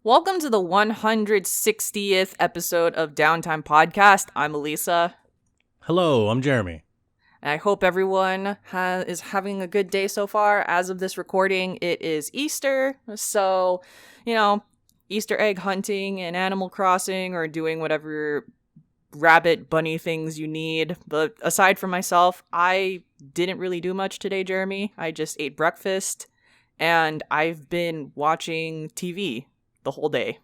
Welcome to the 160th episode of Downtime Podcast. I'm Alyssa. Hello, I'm Jeremy. And I hope everyone is having a good day so far. As of this recording, it is Easter. So, Easter egg hunting and Animal Crossing or doing whatever rabbit bunny things you need. But aside from myself, I didn't really do much today, Jeremy. I just ate breakfast and I've been watching TV the whole day.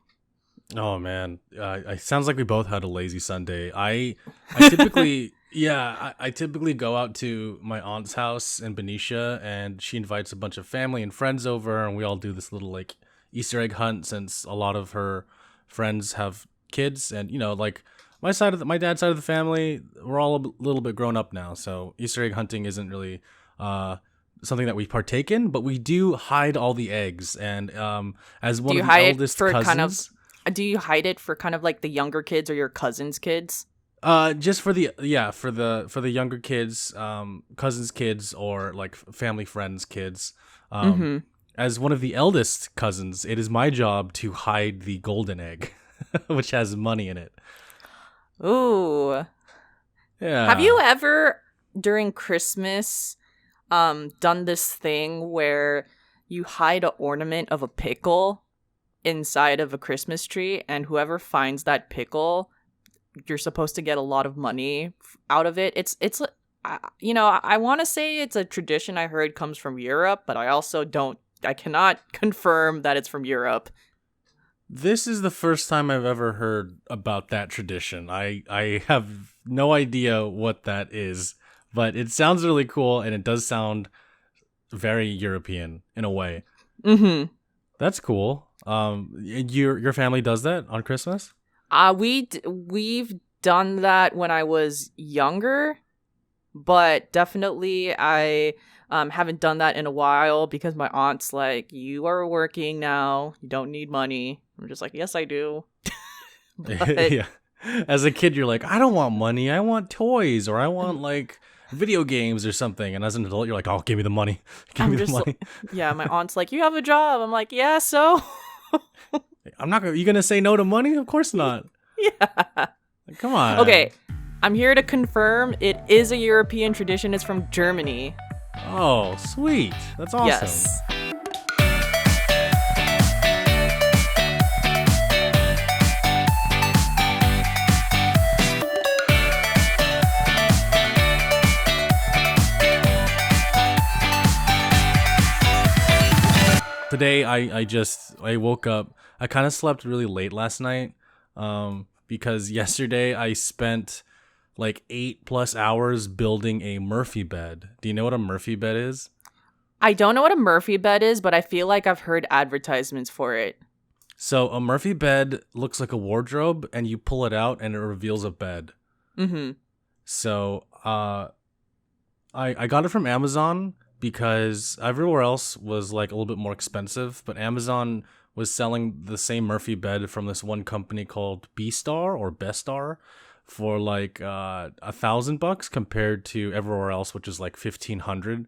Oh man, it sounds like we both had a lazy Sunday. I typically, I typically go out to my aunt's house in Benicia, and she invites a bunch of family and friends over, and we all do this little Easter egg hunt since a lot of her friends have kids, and my dad's side of the family, we're all a little bit grown up now, so Easter egg hunting isn't really something that we partake in, but we do hide all the eggs, and as one of the eldest cousins. Do you hide it for kind of like the younger kids or your cousin's kids? Just for the younger kids, cousins' kids, or like family friends' kids. As one of the eldest cousins, it is my job to hide the golden egg, which has money in it. Ooh. Yeah. Have you ever during Christmas done this thing where you hide an ornament of a pickle inside of a Christmas tree, and whoever finds that pickle, you're supposed to get a lot of money out of it? I want to say it's a tradition I heard comes from Europe, but I cannot confirm that it's from Europe. This is the first time I've ever heard about that tradition. I have no idea what that is, but it sounds really cool, and it does sound very European in a way. Mm-hmm. That's cool. Your family does that on Christmas? We've done that when I was younger, but definitely I haven't done that in a while because my aunt's like, "You are working now. You don't need money." I'm just like, "Yes, I do." But Yeah. As a kid, you're like, "I don't want money. I want toys, or I want video games or something." And as an adult, you're like, "Oh, give me the money. Give me the money." Yeah, my aunt's like, "You have a job." I'm like, "Yeah, so." You gonna say no to money? Of course not. Yeah. Come on. Okay, I'm here to confirm it is a European tradition. It's from Germany. Oh, sweet. That's awesome. Yes. Today, I woke up. I kind of slept really late last night because yesterday I spent 8+ hours building a Murphy bed. Do you know what a Murphy bed is? I don't know what a Murphy bed is, but I feel like I've heard advertisements for it. So a Murphy bed looks like a wardrobe, and you pull it out and it reveals a bed. Mm-hmm. So I got it from Amazon because everywhere else was a little bit more expensive, but Amazon was selling the same Murphy bed from this one company called B-Star or Bestar for $1,000 compared to everywhere else, which is $1,500.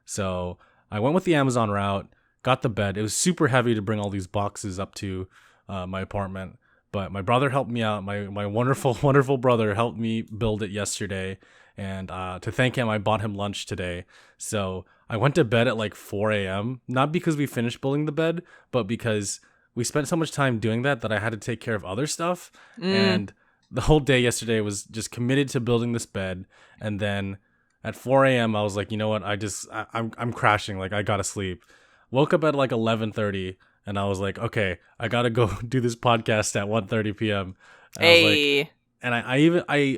So I went with the Amazon route, got the bed. It was super heavy to bring all these boxes up to my apartment, but my brother helped me out. My wonderful, wonderful brother helped me build it yesterday. And to thank him, I bought him lunch today. So I went to bed at 4 a.m. Not because we finished building the bed, but because we spent so much time doing that I had to take care of other stuff. And the whole day yesterday was just committed to building this bed. And then at 4 a.m. I was like, you know what? I'm crashing. I gotta sleep. Woke up at 11:30, and I was like, okay, I gotta go do this podcast at 1:30 p.m. And I was like, and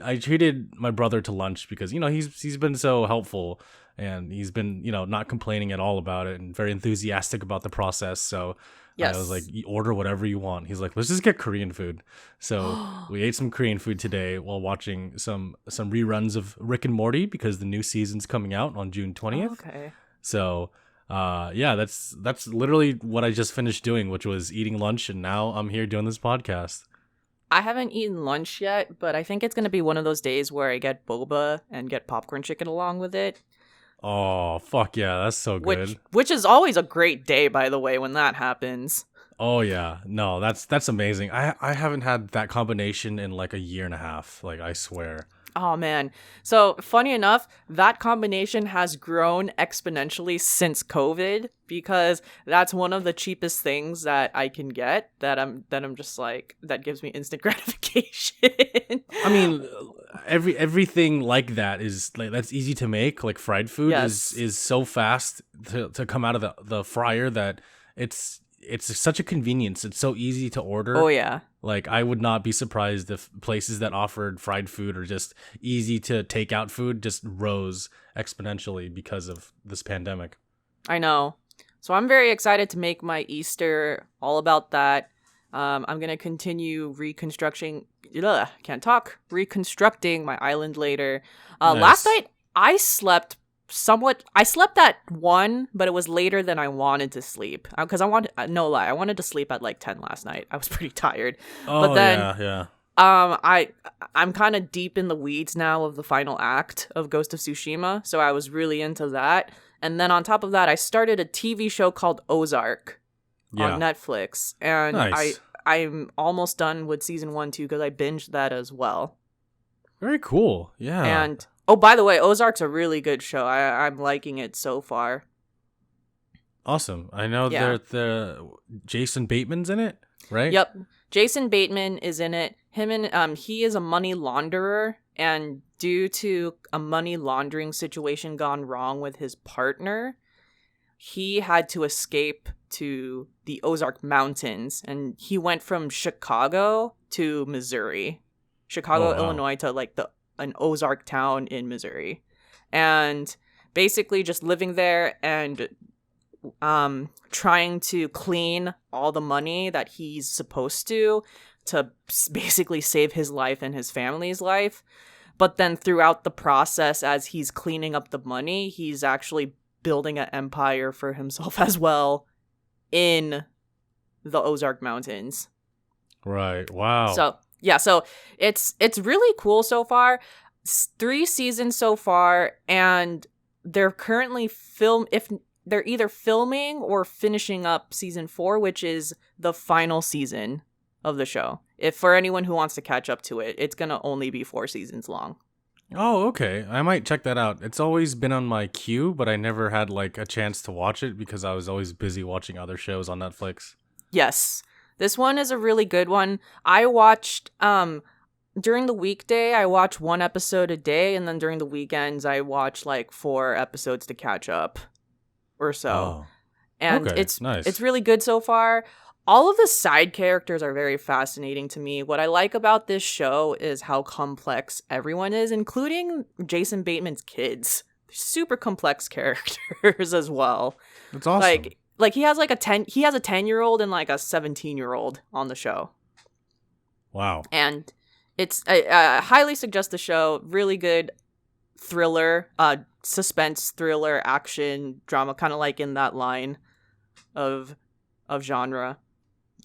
I treated my brother to lunch because he's been so helpful, and he's been not complaining at all about it and very enthusiastic about the process. So yes. I was like, you order whatever you want. He's like, let's just get Korean food. So we ate some Korean food today while watching some reruns of Rick and Morty because the new season's coming out on June 20th. Okay. So that's literally what I just finished doing, which was eating lunch, and now I'm here doing this podcast. I haven't eaten lunch yet, but I think it's going to be one of those days where I get boba and get popcorn chicken along with it. Oh, fuck yeah, that's so good. Which is always a great day, by the way, when that happens. Oh yeah, no, that's amazing. I haven't had that combination in like a year and a half. Like I swear. Oh man. So funny enough, that combination has grown exponentially since COVID because that's one of the cheapest things that I can get that I'm just like that gives me instant gratification. I mean, everything like that is like that's easy to make. Like fried food Yes. is so fast to come out of the fryer that it's such a convenience. It's so easy to order. Oh yeah. Like I would not be surprised if places that offered fried food or just easy to take out food just rose exponentially because of this pandemic. I know. So I'm very excited to make my Easter all about that. I'm gonna continue reconstructing my island later. Last Nice. night I slept I slept at 1, but it was later than I wanted to sleep because I wanted no lie, I wanted to sleep at like 10 last night. I was pretty tired. But Oh then yeah. I'm kind of deep in the weeds now of the final act of Ghost of Tsushima, so I was really into that. And then on top of that, I started a TV show called Ozark Yeah. on Netflix, and Nice. I'm almost done with season 1 too because I binged that as well. Very cool. Yeah. And oh, by the way, Ozark's a really good show. I'm liking it so far. Awesome. I know Yeah. the Jason Bateman's in it, right? Yep. Jason Bateman is in it. He is a money launderer, and due to a money laundering situation gone wrong with his partner, he had to escape to the Ozark Mountains, and he went from Chicago to Missouri. Chicago, Oh, wow. Illinois to like an Ozark town in Missouri. And basically just living there and trying to clean all the money that he's supposed to basically save his life and his family's life. But then throughout the process, as he's cleaning up the money, he's actually building an empire for himself as well in the Ozark Mountains. Right. Wow. So yeah, so it's really cool so far. 3 seasons so far, and they're currently they're either filming or finishing up season 4, which is the final season of the show. If for anyone who wants to catch up to it, it's gonna only be 4 seasons long. Oh, okay. I might check that out. It's always been on my queue, but I never had like a chance to watch it because I was always busy watching other shows on Netflix. Yes, this one is a really good one. I watched during the weekday, I watch 1 episode a day, and then during the weekends, I watch like 4 episodes to catch up or so. Oh, And okay. it's Nice. it's really good so far. All of the side characters are very fascinating to me. What I like about this show is how complex everyone is, including Jason Bateman's kids. They're super complex characters as well. That's awesome. Like he has a 10-year-old and like a 17-year-old on the show. Wow. And it's I highly suggest the show. Really good thriller, suspense thriller, action drama, kind of like in that line of genre.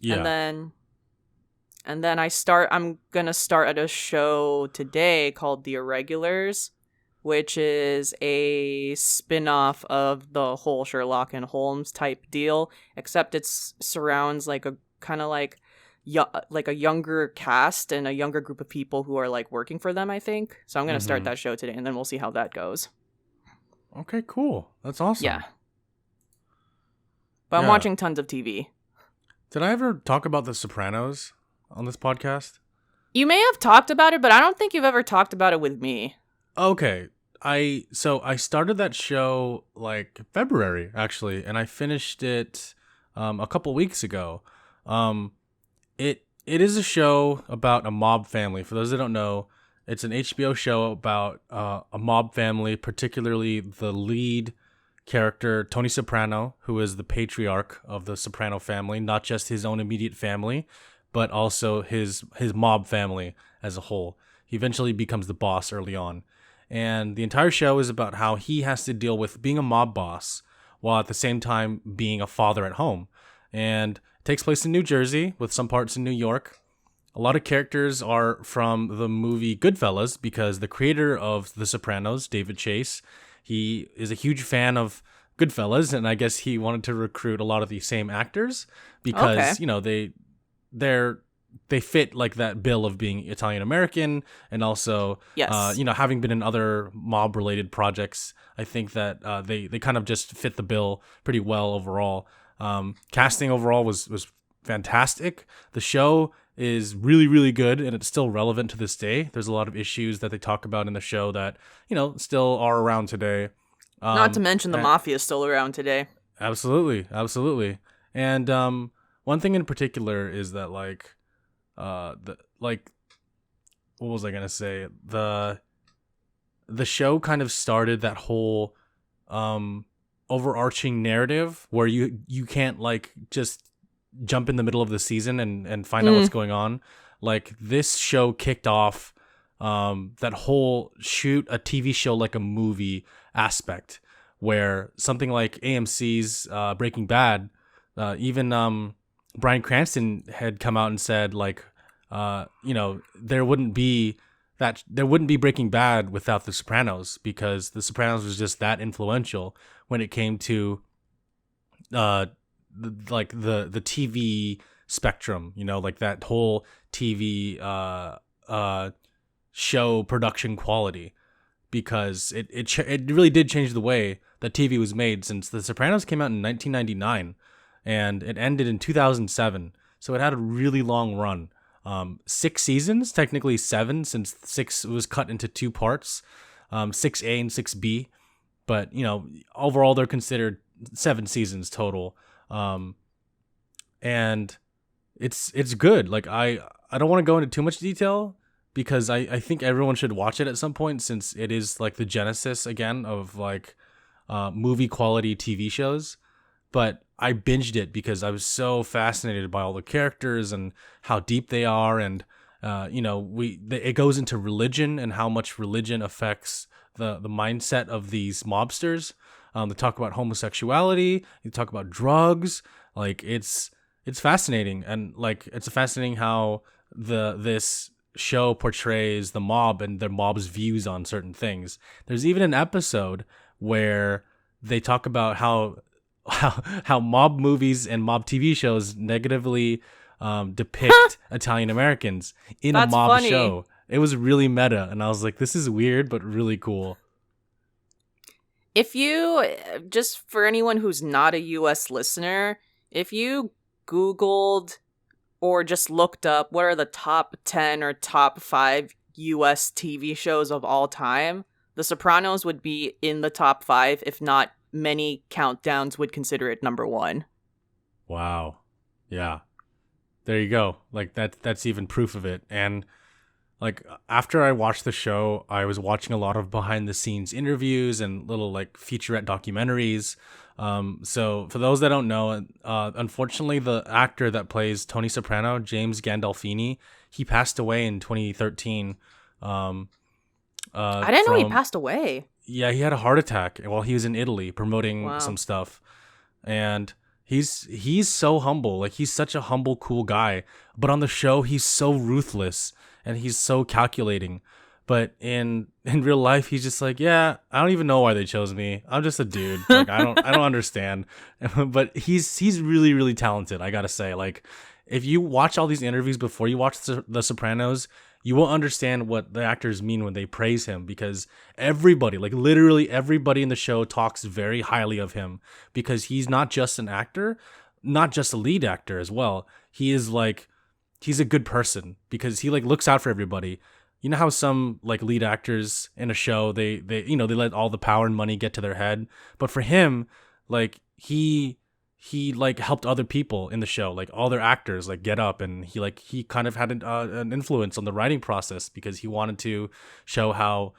Yeah. And then I'm gonna start at a show today called The Irregulars, which is a spin-off of the whole Sherlock and Holmes type deal, except it surrounds like a kind of like a younger cast and a younger group of people who are like working for them, I think. So I'm gonna start that show today, and then we'll see how that goes. Okay, cool. That's awesome. Yeah. But I'm Yeah. watching tons of TV. Did I ever talk about The Sopranos on this podcast? You may have talked about it, but I don't think you've ever talked about it with me. Okay. I started that show like February actually, and I finished it a couple weeks ago. It is a show about a mob family. For those that don't know, it's an HBO show about a mob family, particularly the lead character Tony Soprano, who is the patriarch of the Soprano family, not just his own immediate family, but also his mob family as a whole. He eventually becomes the boss early on. And the entire show is about how he has to deal with being a mob boss while at the same time being a father at home. And it takes place in New Jersey with some parts in New York. A lot of characters are from the movie Goodfellas because the creator of The Sopranos, David Chase, he is a huge fan of Goodfellas, and I guess he wanted to recruit a lot of the same actors because they fit like that bill of being Italian American, and also Yes. having been in other mob related projects, I think that they kind of just fit the bill pretty well overall. Casting overall was fantastic. The show is really, really good, and it's still relevant to this day. There's a lot of issues that they talk about in the show that still are around today. Not to mention the mafia is still around today. Absolutely. And one thing in particular is that what was I gonna say? The show kind of started that whole overarching narrative where you can't just jump in the middle of the season and find out what's going on. Like, this show kicked off that whole shoot a TV show like a movie aspect, where something like AMC's Breaking Bad, even Bryan Cranston had come out and said there wouldn't be Breaking Bad without The Sopranos, because The Sopranos was just that influential when it came to the TV spectrum, like that whole TV show production quality, because it really did change the way that TV was made, since The Sopranos came out in 1999 and it ended in 2007. So it had a really long run. 6 seasons, technically 7, since 6 was cut into 2 parts, 6A and 6B. But, overall they're considered 7 seasons total. And it's good. Like, I don't want to go into too much detail, because I think everyone should watch it at some point, since it is like the genesis again of movie quality TV shows. But I binged it because I was so fascinated by all the characters and how deep they are, and it goes into religion and how much religion affects the mindset of these mobsters. They talk about homosexuality, they talk about drugs. It's fascinating, and it's fascinating how this show portrays the mob and their mob's views on certain things. There's even an episode where they talk about how mob movies and mob TV shows negatively depict Italian Americans in a mob show. It was really meta, and I was like, this is weird but really cool. If you, just for anyone who's not a US listener, if you Googled or just looked up what are the top 10 or top 5 US TV shows of all time, The Sopranos would be in the top 5, if not many countdowns would consider it number 1. Wow. Yeah. There you go. That's even proof of it. And after I watched the show, I was watching a lot of behind the scenes interviews and little featurette documentaries. So for those that don't know, unfortunately the actor that plays Tony Soprano, James Gandolfini, he passed away in 2013. I didn't know he passed away. Yeah, he had a heart attack while he was in Italy promoting some stuff. And he's so humble. He's such a humble, cool guy. But on the show, he's so ruthless and he's so calculating. But in real life, he's just yeah, I don't even know why they chose me. I'm just a dude. I don't understand. But he's really, really talented, I gotta say. If you watch all these interviews before you watch The Sopranos, you will understand what the actors mean when they praise him, because everybody, literally everybody in the show talks very highly of him, because he's not just an actor, not just a lead actor as well. He is he's a good person, because he looks out for everybody. You know how some lead actors in a show, they let all the power and money get to their head, but for him, he helped other people in the show, all their actors get up, and he kind of had an influence on the writing process, because he wanted to show how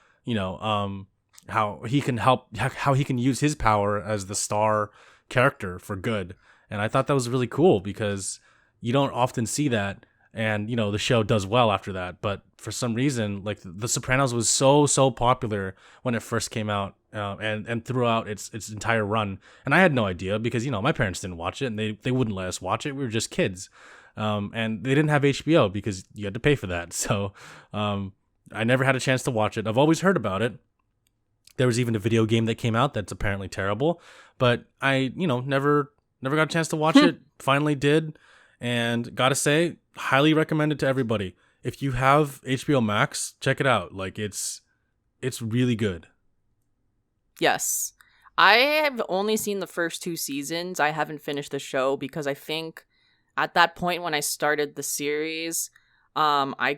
how he can help, how he can use his power as the star character for good. And I thought that was really cool, because you don't often see that. And, the show does well after that. But for some reason, The Sopranos was so popular when it first came out, and throughout its entire run. And I had no idea, because, my parents didn't watch it, and they wouldn't let us watch it. We were just kids. And they didn't have HBO, because you had to pay for that. So I never had a chance to watch it. I've always heard about it. There was even a video game that came out that's apparently terrible, but I, never got a chance to watch it. Finally did, and gotta say, highly recommend it to everybody. If you have HBO Max, check it out. Like it's really good. Yes. I have only seen the first 2 seasons. I haven't finished the show because I think at that point when I started the series, I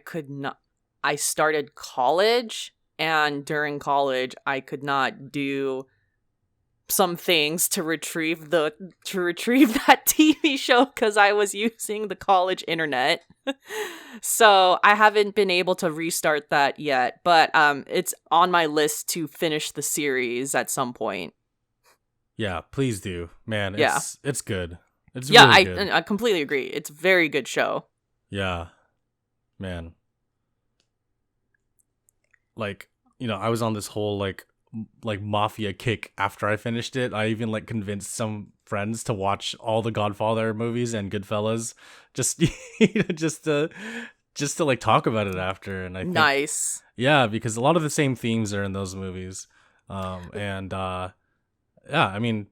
started college, and during college I could not do some things to retrieve that TV show because I was using the college internet. So I haven't been able to restart that yet, but it's on my list to finish the series at some point. Yeah, please do. Man, it's good. It's yeah, really good. I completely agree. It's a very good show. Yeah. Man. Like, I was on this whole like mafia kick after I finished it. I even like convinced some friends to watch all the Godfather movies and Goodfellas just just to like talk about it after. And I think, nice. Yeah, because a lot of the same themes are in those movies. Yeah, I mean,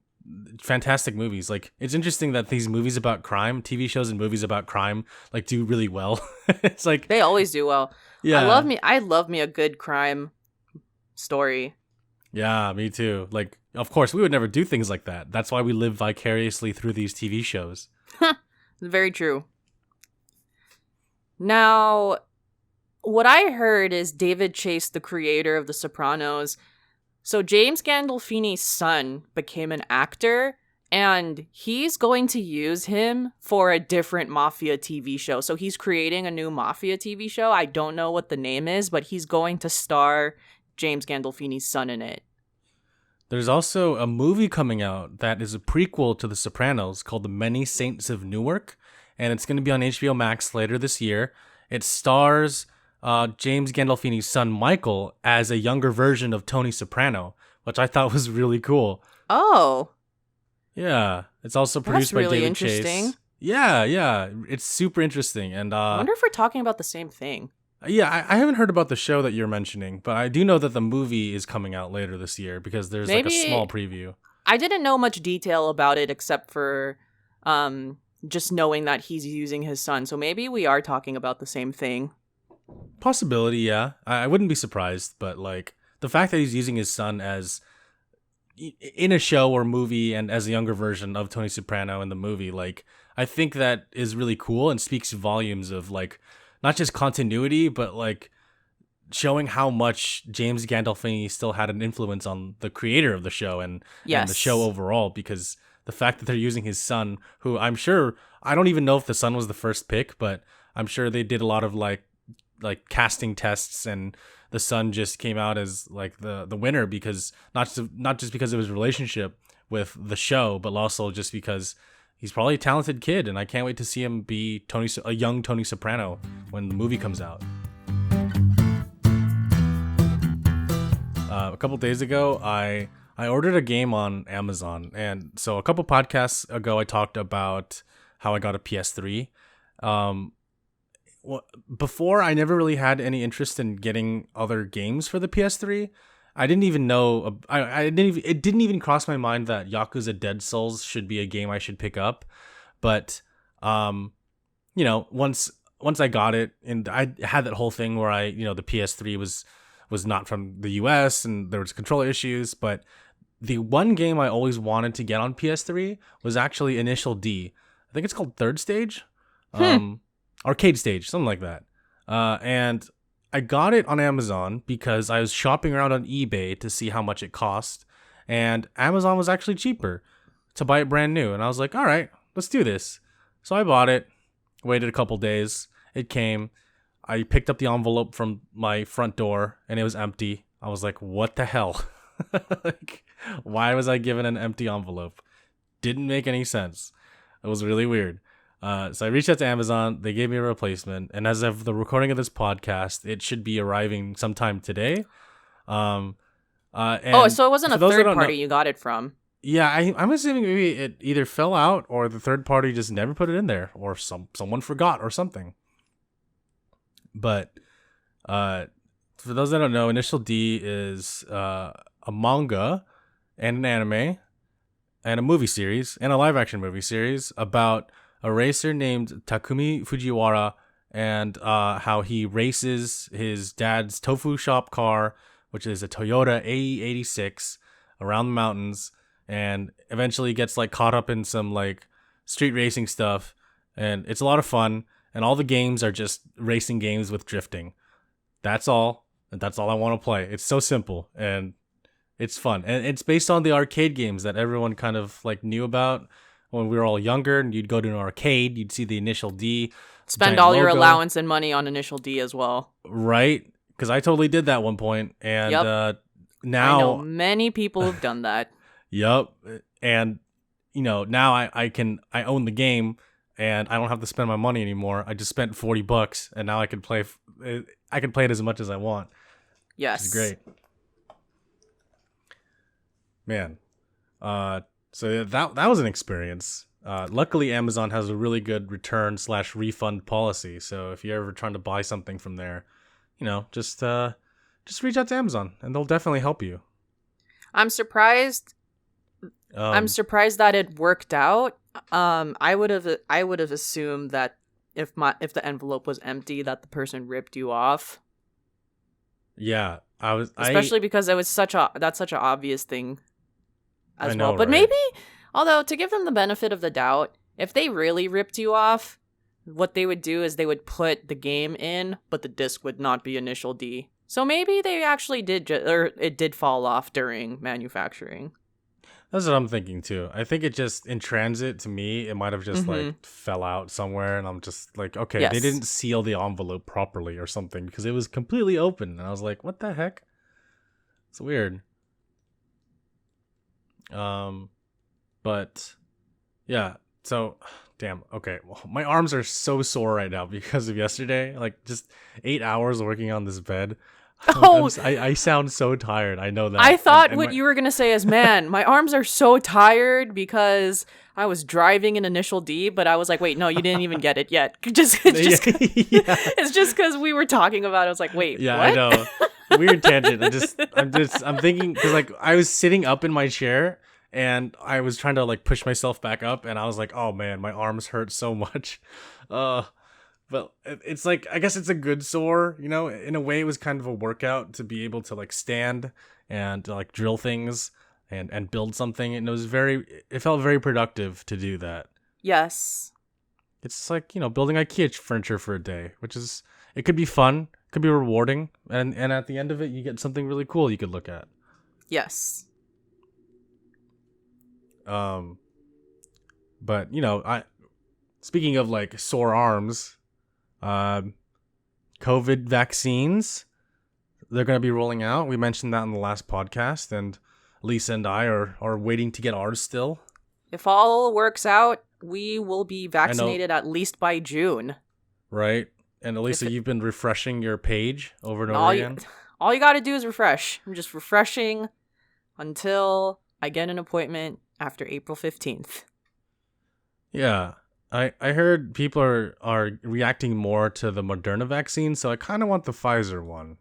fantastic movies. Like, it's interesting that these movies about crime, TV shows and movies about crime, like, do really well. It's like they always do well. Yeah, I love me a good crime story. Yeah, me too. Like, of course, we would never do things like that. That's why we live vicariously through these TV shows. Very true. Now, what I heard is David Chase, the creator of The Sopranos. So James Gandolfini's son became an actor, and he's going to use him for a different mafia TV show. So he's creating a new mafia TV show. I don't know what the name is, but he's going to star James Gandolfini's son in it. There's also a movie coming out that is a prequel to The Sopranos called The Many Saints of Newark, and it's going to be on HBO Max later this year. It stars James Gandolfini's son Michael as a younger version of Tony Soprano, which I thought was really cool. Oh. Yeah. It's also produced by really David interesting. Chase. Yeah. It's super interesting. And I wonder if we're talking about the same thing. Yeah, I haven't heard about the show that you're mentioning, but I do know that the movie is coming out later this year because there's like a small preview. I didn't know much detail about it except for just knowing that he's using his son. So maybe we are talking about the same thing. Possibility, yeah. I wouldn't be surprised, but like the fact that he's using his son as in a show or movie and as a younger version of Tony Soprano in the movie, like I think that is really cool and speaks volumes of like not just continuity, but like showing how much James Gandolfini still had an influence on the creator of the show and the show overall, because the fact that they're using his son, who I'm sure, I don't even know if the son was the first pick, but I'm sure they did a lot of like casting tests, and the son just came out as like the winner because not just because of his relationship with the show, but also just because he's probably a talented kid, and I can't wait to see him be a young Tony Soprano when the movie comes out. A couple days ago, I ordered a game on Amazon, and so a couple podcasts ago, I talked about how I got a PS3. Before, I never really had any interest in getting other games for the PS3. I didn't even know. It didn't even cross my mind that Yakuza Dead Souls should be a game I should pick up. But, once I got it, and I had that whole thing where the PS3 was not from the US and there was controller issues. But the one game I always wanted to get on PS3 was actually Initial D. I think it's called Third Stage, Arcade Stage, something like that. And I got it on Amazon because I was shopping around on eBay to see how much it cost, and Amazon was actually cheaper to buy it brand new. And I was like, all right, let's do this. So I bought it, waited a couple days. It came. I picked up the envelope from my front door, and it was empty. I was like, what the hell? Like, why was I given an empty envelope? Didn't make any sense. It was really weird. So I reached out to Amazon. They gave me a replacement, and as of the recording of this podcast, it should be arriving sometime today. So it wasn't a third party you got it from. Yeah, I'm assuming maybe it either fell out or the third party just never put it in there, or someone forgot or something. But for those that don't know, Initial D is a a manga and an anime and a movie series and a live action movie series about a racer named Takumi Fujiwara and how he races his dad's tofu shop car, which is a Toyota AE86, around the mountains, and eventually gets like caught up in some like street racing stuff. And it's a lot of fun. And all the games are just racing games with drifting. That's all. And that's all I want to play. It's so simple and it's fun. And it's based on the arcade games that everyone kind of like knew about when we were all younger. And you'd go to an arcade, you'd see the Initial D. Spend all your allowance and money on Initial D as well. Right? Because I totally did that one point. And now... I know many people have done that. Yep. And, now I own the game and I don't have to spend my money anymore. I just spent $40 and now I can play it as much as I want. Yes. Which is great. Man. So that was an experience. Luckily, Amazon has a really good return/refund policy. So if you're ever trying to buy something from there, just reach out to Amazon and they'll definitely help you. I'm surprised. I'm surprised that it worked out. I would have assumed that if the envelope was empty, that the person ripped you off. Yeah, especially because that's such an obvious thing as well. But right? Maybe, although to give them the benefit of the doubt, if they really ripped you off, what they would do is they would put the game in, but the disc would not be Initial D. So maybe they actually did, or it did fall off during manufacturing. That's what I'm thinking too. I think it just in transit to me, it might have just like fell out somewhere, and I'm just like, okay, yes. They didn't seal the envelope properly or something because it was completely open, and I was like, what the heck? It's weird. But yeah, so damn. Okay, well, my arms are so sore right now because of yesterday. Like just 8 hours working on this bed. Oh, I sound so tired. I know that. I thought what you were going to say is, man, my arms are so tired because I was driving in Initial D, but I was like, wait, no, you didn't even get it yet. It's just because we were talking about it. I was like, wait, yeah, what? I know. Weird tangent. I'm thinking because like I was sitting up in my chair and I was trying to like push myself back up and I was like, oh man, my arms hurt so much. But it's like, I guess it's a good sore, in a way it was kind of a workout to be able to like stand and like drill things and build something. And it felt very productive to do that. Yes. It's like, building IKEA furniture for a day, it could be fun, could be rewarding. And at the end of it, you get something really cool you could look at. Yes. But speaking of like sore arms, COVID vaccines, they're going to be rolling out. We mentioned that in the last podcast, and Lisa and I are waiting to get ours still. If all works out, we will be vaccinated at least by June. Right. And Alyssa, you've been refreshing your page over and over again. All you got to do is refresh. I'm just refreshing until I get an appointment after April 15th. Yeah. I heard people are reacting more to the Moderna vaccine, so I kind of want the Pfizer one.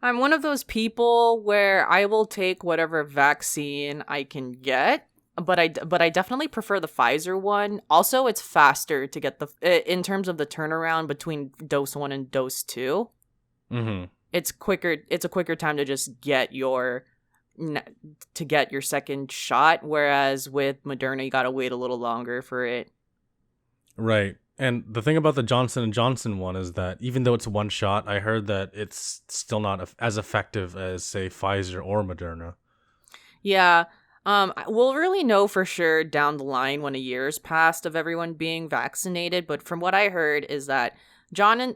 I'm one of those people where I will take whatever vaccine I can get, but I definitely prefer the Pfizer one. Also, it's faster to get in terms of the turnaround between dose 1 and dose 2. Mm-hmm. It's quicker. It's a quicker time to just get your second shot, whereas with Moderna you gotta wait a little longer for it. Right. And the thing about the Johnson & Johnson one is that even though it's one shot, I heard that it's still not as effective as, say, Pfizer or Moderna. Yeah. We'll really know for sure down the line when a year's passed of everyone being vaccinated, but from what I heard is that Johnson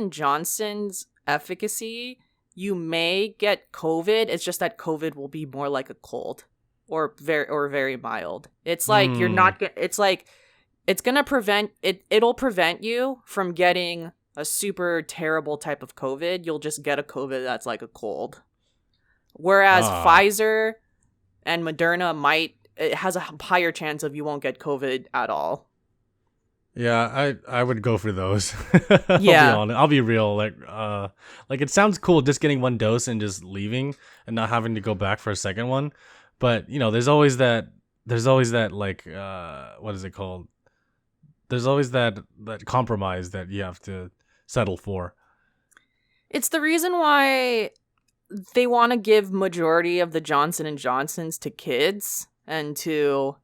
& Johnson's efficacy, you may get COVID. It's just that COVID will be more like a cold or very mild. It's like you're not. It's like it's gonna prevent it. It'll prevent you from getting a super terrible type of COVID. You'll just get a COVID that's like a cold. Whereas Pfizer and Moderna it has a higher chance of you won't get COVID at all. Yeah, I would go for those. I'll be Yeah. honest. I'll be real. Like it sounds cool just getting one dose and just leaving and not having to go back for a second one. But there's always that. There's always that like what is it called? There's always that compromise that you have to settle for. It's the reason why they want to give majority of the Johnson and Johnsons to kids and to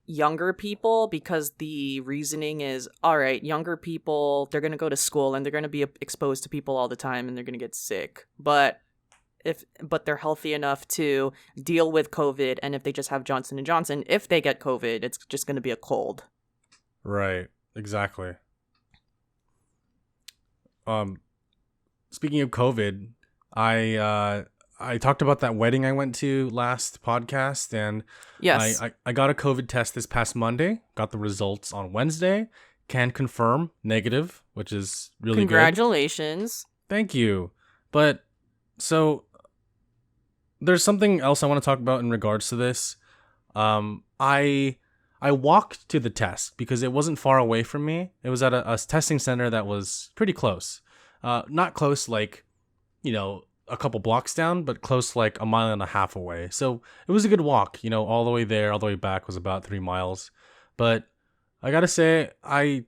younger people, because the reasoning is, all right, younger people, they're going to go to school and they're going to be exposed to people all the time and they're going to get sick. But they're healthy enough to deal with COVID, and if they just have Johnson and Johnson, if they get COVID, it's just going to be a cold. Right. Exactly. Speaking of COVID, I talked about that wedding I went to last podcast, and Yes. I got a COVID test this past Monday. Got the results on Wednesday. Can confirm negative, which is really Congratulations. good. Thank you. But so there's something else I want to talk about in regards to this. I walked to the test because it wasn't far away from me. It was at a testing center that was pretty close. Not close like, a couple blocks down, but close like a mile and a half away. So it was a good walk, all the way there, all the way back was about 3 miles. But I gotta say, I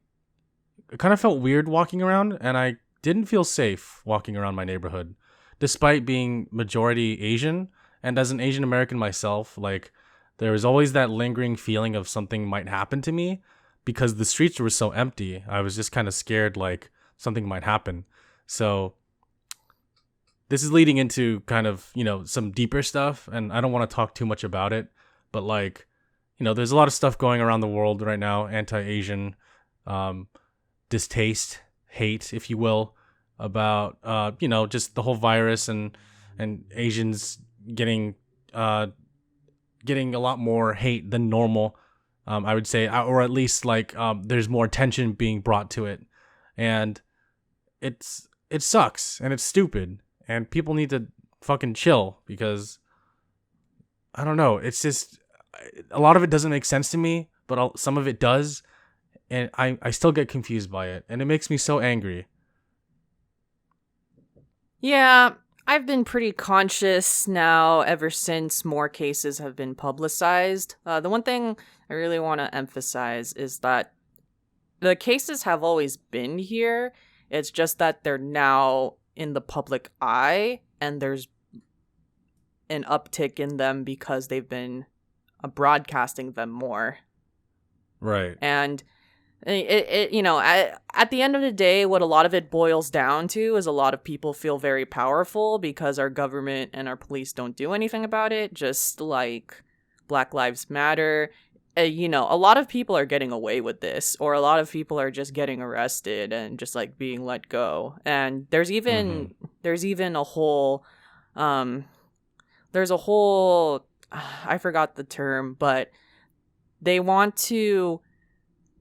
kind of felt weird walking around, and I didn't feel safe walking around my neighborhood, despite being majority Asian. And as an Asian American myself, like, there was always that lingering feeling of something might happen to me because the streets were so empty. I was just kind of scared, like, something might happen. So this is leading into kind of, some deeper stuff, and I don't want to talk too much about it, but like, there's a lot of stuff going around the world right now, anti-Asian, distaste, hate, if you will, about, just the whole virus and Asians getting a lot more hate than normal, I would say, or at least like, there's more attention being brought to it, and it sucks, and it's stupid. And people need to fucking chill, because I don't know. It's just a lot of it doesn't make sense to me, but some of it does. And I still get confused by it. And it makes me so angry. Yeah, I've been pretty conscious now ever since more cases have been publicized. The one thing I really want to emphasize is that the cases have always been here. It's just that they're now in the public eye, and there's an uptick in them because they've been broadcasting them more. Right. And at the end of the day, what a lot of it boils down to is a lot of people feel very powerful because our government and our police don't do anything about it. Just like Black Lives Matter. A lot of people are getting away with this, or a lot of people are just getting arrested and just like being let go. And there's even a whole I forgot the term, but they want to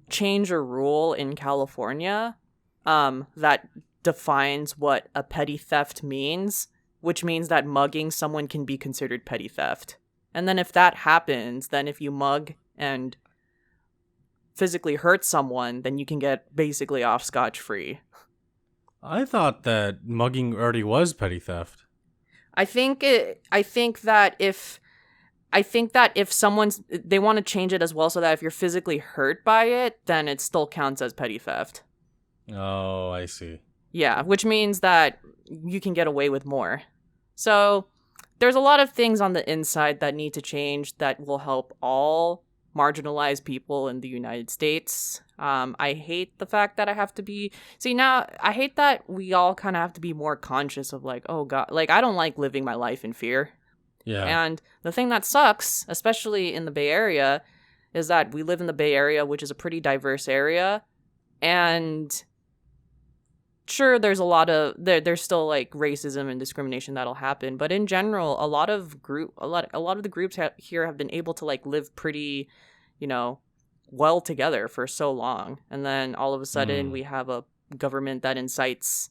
change a rule in California that defines what a petty theft means, which means that mugging someone can be considered petty theft. And then if that happens, then if you mug and physically hurt someone, then you can get basically off scotch-free. I thought that mugging already was petty theft. I think that if they want to change it as well, so that if you're physically hurt by it, then it still counts as petty theft. Oh, I see. Yeah, which means that you can get away with more. So there's a lot of things on the inside that need to change that will help all marginalized people in the United States. I hate the fact that I have to be... I hate that we all kind of have to be more conscious of like, oh God, like I don't like living my life in fear. Yeah. And the thing that sucks, especially in the Bay Area, is that we live in the Bay Area, which is a pretty diverse area. And sure, there's there's still like racism and discrimination that'll happen, but in general, a lot of the groups here have been able to like live pretty, well together for so long, and then all of a sudden we have a government that incites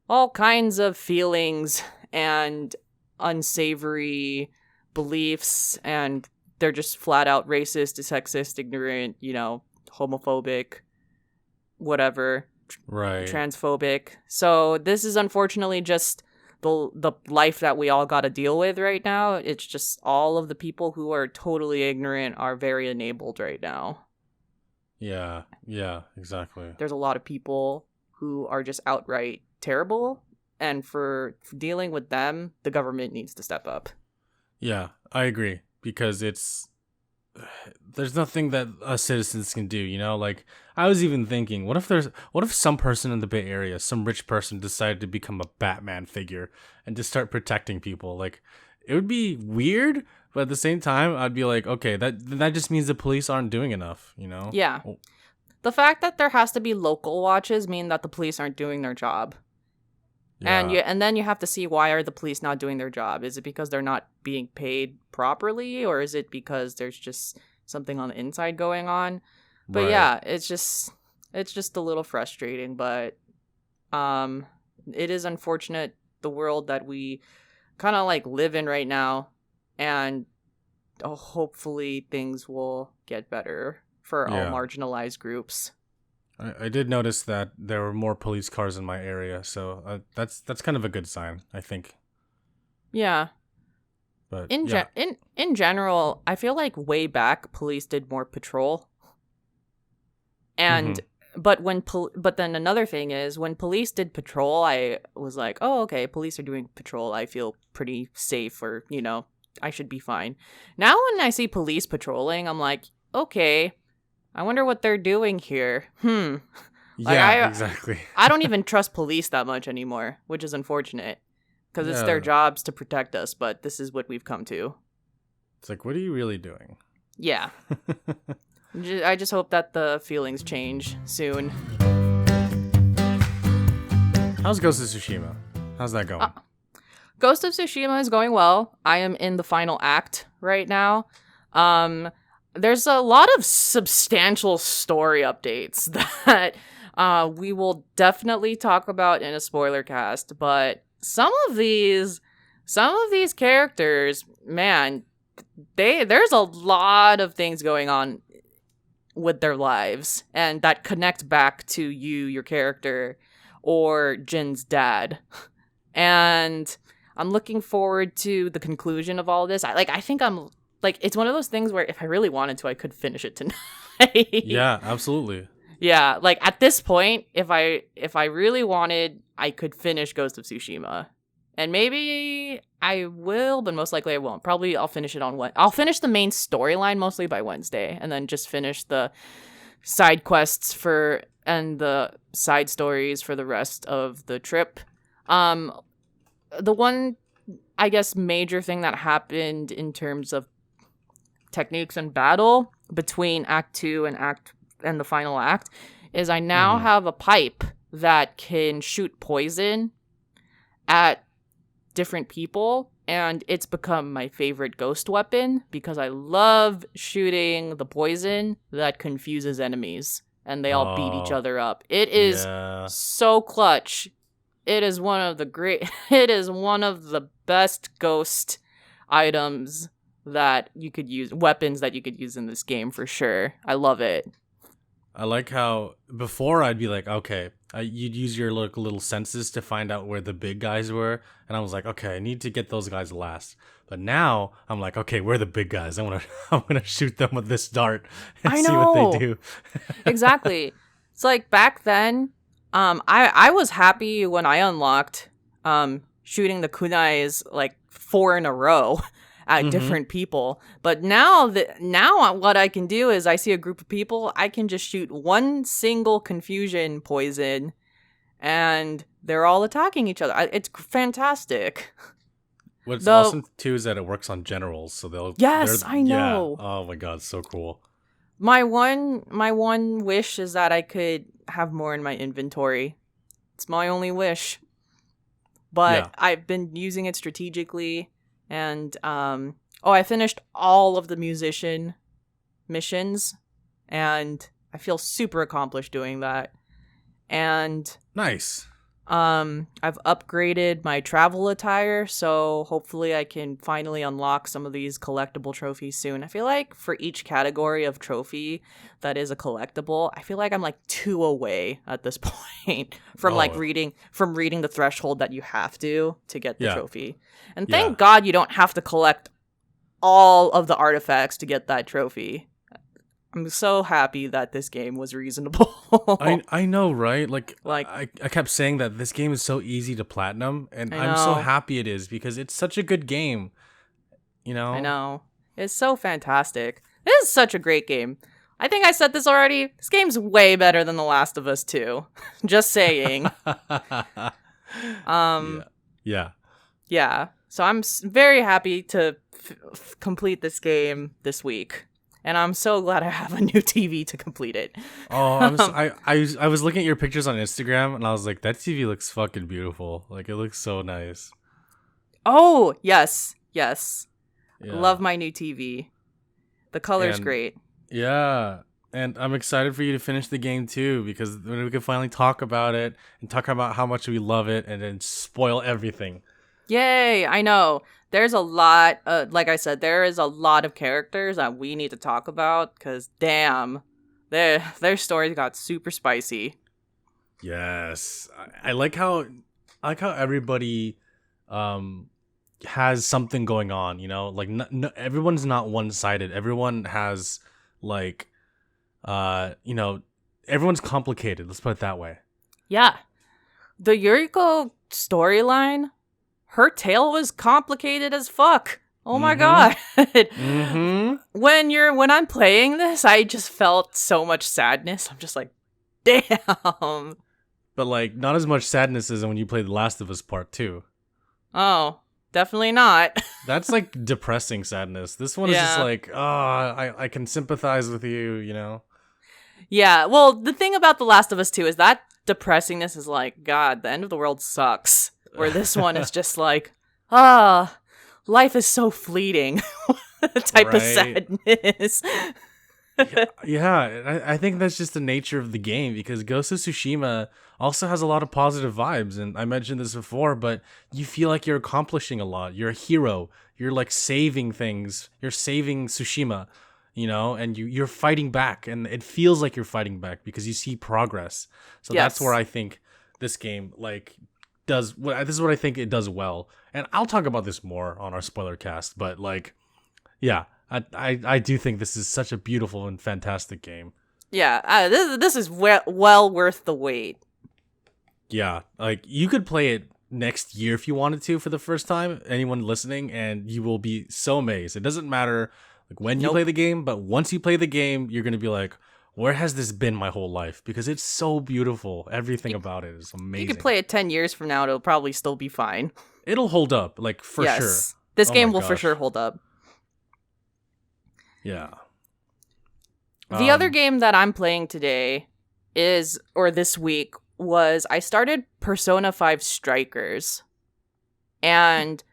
all kinds of feelings and unsavory beliefs, and they're just flat out racist, sexist, ignorant, homophobic, whatever, Right. transphobic. So this is unfortunately just the life that we all got to deal with right now. It's just all of the people who are totally ignorant are very enabled right now. Yeah, exactly. There's a lot of people who are just outright terrible, and for dealing with them, the government needs to step up. Yeah, I agree, because there's nothing that us citizens can do, you know? Like, I was even thinking, what if some person in the Bay Area, some rich person, decided to become a Batman figure and just start protecting people? Like, it would be weird, but at the same time, I'd be like, okay, that just means the police aren't doing enough, you know? Yeah. The fact that there has to be local watches mean that the police aren't doing their job. Yeah. And then you have to see, why are the police not doing their job? Is it because they're not being paid properly, or is it because there's just something on the inside going on? But Right. yeah, it's just a little frustrating, but it is unfortunate, the world that we kind of like live in right now, and hopefully things will get better for all marginalized groups. I did notice that there were more police cars in my area, so that's kind of a good sign, I think. Yeah. But in general, I feel like way back, police did more patrol. And but then another thing is, when police did patrol, I was like, oh, okay, police are doing patrol, I feel pretty safe, or, you know, I should be fine. Now when I see police patrolling, I'm like, okay, I wonder what they're doing here. Like, yeah, exactly. I don't even trust police that much anymore, which is unfortunate, because it's their jobs to protect us, but this is what we've come to. It's like, what are you really doing? Yeah. I just hope that the feelings change soon. How's Ghost of Tsushima? How's that going? Ghost of Tsushima is going well. I am in the final act right now. There's a lot of substantial story updates that we will definitely talk about in a spoiler cast, but some of these characters, man, there's a lot of things going on with their lives, and that connect back to your character, or Jin's dad. And I'm looking forward to the conclusion of all this. I think I'm like, it's one of those things where if I really wanted to, I could finish it tonight. Yeah, absolutely. Yeah, like at this point, if I really wanted, I could finish Ghost of Tsushima. And maybe I will, but most likely I won't. Probably I'll finish it I'll finish the main storyline mostly by Wednesday, and then just finish the side quests and the side stories for the rest of the trip. The one, I guess, major thing that happened in terms of techniques and battle between Act 2 and the final act is I now have a pipe that can shoot poison at different people, and it's become my favorite ghost weapon because I love shooting the poison that confuses enemies and they all beat each other up. It is so clutch. It is one of the best ghost items that you could use, weapons that you could use in this game for sure. I love it. I like how before I'd be like, okay, you'd use your little senses to find out where the big guys were, and I was like, okay, I need to get those guys last. But now I'm like, okay, where are the big guys? I'm gonna shoot them with this dart and see what they do. Exactly. It's like back then, I was happy when I unlocked shooting the kunais like 4 in a row at different people. But now what I can do is I see a group of people, I can just shoot one single confusion poison and they're all attacking each other. It's fantastic. What's awesome too is that it works on generals, so I know. Yeah. Oh my god, so cool. My one wish is that I could have more in my inventory. It's my only wish. But I've been using it strategically. And I finished all of the musician missions, and I feel super accomplished doing that. And nice. I've upgraded my travel attire, so hopefully I can finally unlock some of these collectible trophies soon. I feel like for each category of trophy that is a collectible, I feel like I'm like 2 away at this point from reading the threshold that you have to get the trophy. And thank God you don't have to collect all of the artifacts to get that trophy. I'm so happy that this game was reasonable. I know, right? Like I kept saying that this game is so easy to platinum, and I'm so happy it is because it's such a good game. You know? I know. It's so fantastic. This is such a great game. I think I said this already. This game's way better than The Last of Us 2. Just saying. Yeah. So I'm very happy to complete this game this week. And I'm so glad I have a new TV to complete it. I was looking at your pictures on Instagram, and I was like, that TV looks fucking beautiful. Like, it looks so nice. Oh, yes. Yeah. Love my new TV. The color's great. Yeah. And I'm excited for you to finish the game, too, because then we can finally talk about it and talk about how much we love it and then spoil everything. Yay, I know. There's a lot, like I said, there is a lot of characters that we need to talk about, because damn, their stories got super spicy. Yes. I like how everybody has something going on, you know? Like, everyone's not one-sided. Everyone has, like, everyone's complicated. Let's put it that way. Yeah. The Yuriko storyline, her tale was complicated as fuck. Oh my god. When I'm playing this, I just felt so much sadness. I'm just like, damn. But like, not as much sadness as when you play The Last of Us Part 2. Oh, definitely not. That's like depressing sadness. This one is just like, I can sympathize with you, you know? Yeah, well, the thing about The Last of Us 2 is that depressingness is like, God, the end of the world sucks. Where this one is just like, life is so fleeting type of sadness. I think that's just the nature of the game, because Ghost of Tsushima also has a lot of positive vibes, and I mentioned this before, but you feel like you're accomplishing a lot. You're a hero. You're like saving things. You're saving Tsushima, you know, and you're fighting back, and it feels like you're fighting back because you see progress. So that's where I think this game this is what I think it does well. And I'll talk about this more on our spoiler cast, but like, yeah, I do think this is such a beautiful and fantastic game. Yeah, this is well worth the wait. Yeah, like, you could play it next year if you wanted to for the first time, anyone listening, and you will be so amazed. It doesn't matter like when you play the game, but once you play the game, you're going to be like, where has this been my whole life? Because it's so beautiful. Everything about it is amazing. You can play it 10 years from now. It'll probably still be fine. It'll hold up, like, for sure. This game will for sure hold up. Yeah. The other game that I'm playing today this week, was I started Persona 5 Strikers. And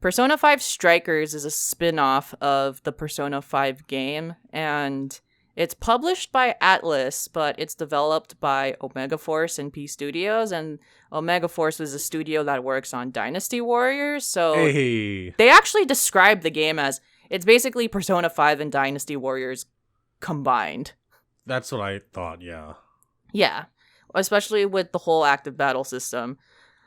Persona 5 Strikers is a spin-off of the Persona 5 game, and it's published by Atlas, but it's developed by Omega Force and P Studios, and Omega Force is a studio that works on Dynasty Warriors, so they actually describe the game as, it's basically Persona 5 and Dynasty Warriors combined. That's what I thought, yeah. Yeah, especially with the whole active battle system.